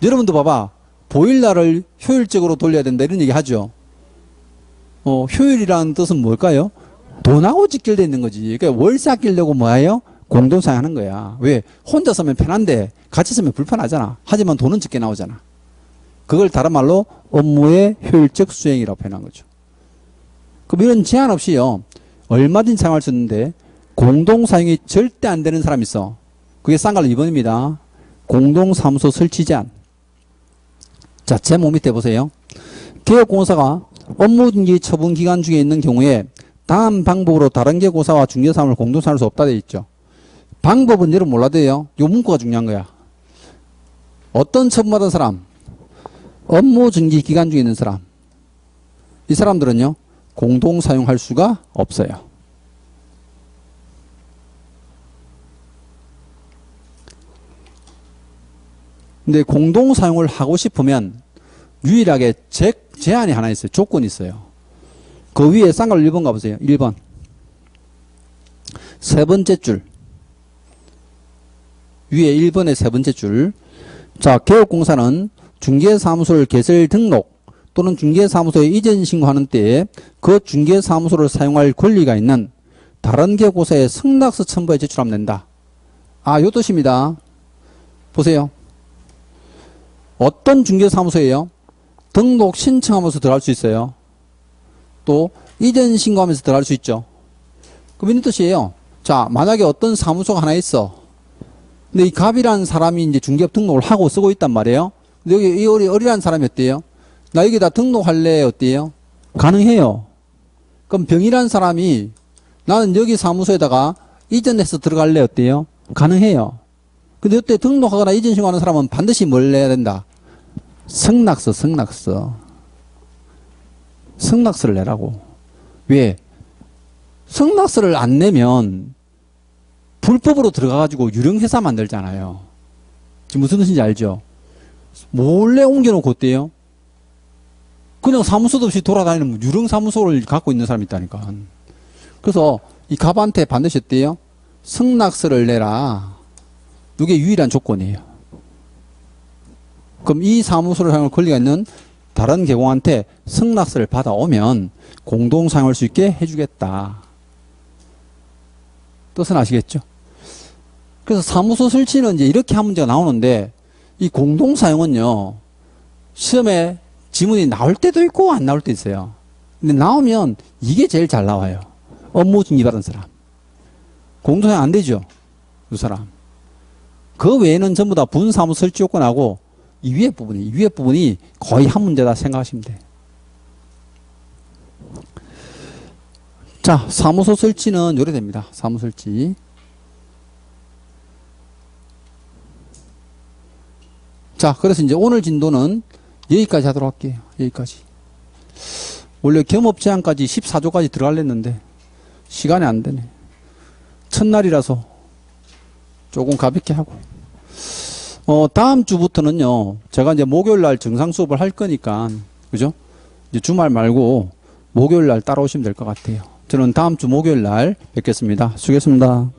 여러분도 봐봐. 보일러를 효율적으로 돌려야 된다 이런 얘기 하죠. 효율이라는 뜻은 뭘까요? 돈하고 직결되어 있는 거지. 그러니까 월세 아끼려고 뭐예요? 공동사용하는 거야. 왜? 혼자 쓰면 편한데 같이 쓰면 불편하잖아. 하지만 돈은 적게 나오잖아. 그걸 다른 말로 업무의 효율적 수행이라고 표현한 거죠. 그럼 이런 제한 없이요. 얼마든지 사용할 수 있는데 공동사용이 절대 안 되는 사람이 있어. 그게 쌍갈 2번입니다. 공동사무소 설치 제한. 자, 제목 밑에 보세요. 개업공사가 업무중지 처분 기간 중에 있는 경우에 다음 방법으로 다른 개업공사와 중개사무를 공동사무할 수 없다 되어 있죠. 방법은 여러분 몰라도 돼요. 요 문구가 중요한 거야. 어떤 처분받은 사람? 업무중지 기간 중에 있는 사람. 이 사람들은요, 공동사용할 수가 없어요. 근데 공동사용을 하고 싶으면 유일하게 제한이 하나 있어요. 조건이 있어요. 그 위에 쌍갈 1번 가보세요. 1번. 세 번째 줄. 위에 1번의 세 번째 줄. 자, 개업공사는 중개사무소를 개설 등록 또는 중개사무소에 이전 신고하는 때에 그 중개사무소를 사용할 권리가 있는 다른 개업공사에 승낙서 첨부해 제출하면 된다. 아, 요 뜻입니다. 보세요. 어떤 중개사무소예요? 등록 신청하면서 들어갈 수 있어요. 또 이전 신고하면서 들어갈 수 있죠. 그럼 이런 뜻이에요. 자, 만약에 어떤 사무소가 하나 있어. 근데 이 갑이라는 사람이 이제 중개업 등록을 하고 쓰고 있단 말이에요. 근데 여기 이 어리라는 사람이 어때요? 나 여기다 등록할래? 어때요? 가능해요. 그럼 병이라는 사람이 나는 여기 사무소에다가 이전해서 들어갈래? 어때요? 가능해요. 근데 이때 등록하거나 이전 신고하는 사람은 반드시 뭘 내야 된다? 승낙서를 내라고. 왜? 승낙서를 안 내면 불법으로 들어가가지고 유령회사 만들잖아요. 지금 무슨 뜻인지 알죠? 몰래 옮겨놓고 어때요? 그냥 사무소도 없이 돌아다니는 유령사무소를 갖고 있는 사람이 있다니까. 그래서 이 갑한테 반드시 어때요? 승낙서를 내라. 이게 유일한 조건이에요. 그럼 이 사무소를 사용할 권리가 있는 다른 개공한테 승낙서를 받아오면 공동 사용할 수 있게 해주겠다. 뜻은 아시겠죠? 그래서 사무소 설치는 이제 이렇게 한 문제가 나오는데 이 공동 사용은요, 시험에 지문이 나올 때도 있고 안 나올 때도 있어요. 근데 나오면 이게 제일 잘 나와요. 업무 중지 받은 사람. 공동 사용 안 되죠? 그 사람. 그 외에는 전부 다 분사무소 설치 요건하고 이 위에 부분이 거의 한 문제다 생각하시면 돼. 자, 사무소 설치는 요래 됩니다. 사무소 설치. 자, 그래서 이제 오늘 진도는 여기까지 하도록 할게요. 여기까지. 원래 겸업 제한까지 14조까지 들어가려는데 시간이 안 되네. 첫날이라서 조금 가볍게 하고. 다음 주부터는요, 제가 이제 목요일 날 정상 수업을 할 거니까, 그죠? 이제 주말 말고 목요일 날 따라오시면 될 것 같아요. 저는 다음 주 목요일 날 뵙겠습니다. 수고했습니다.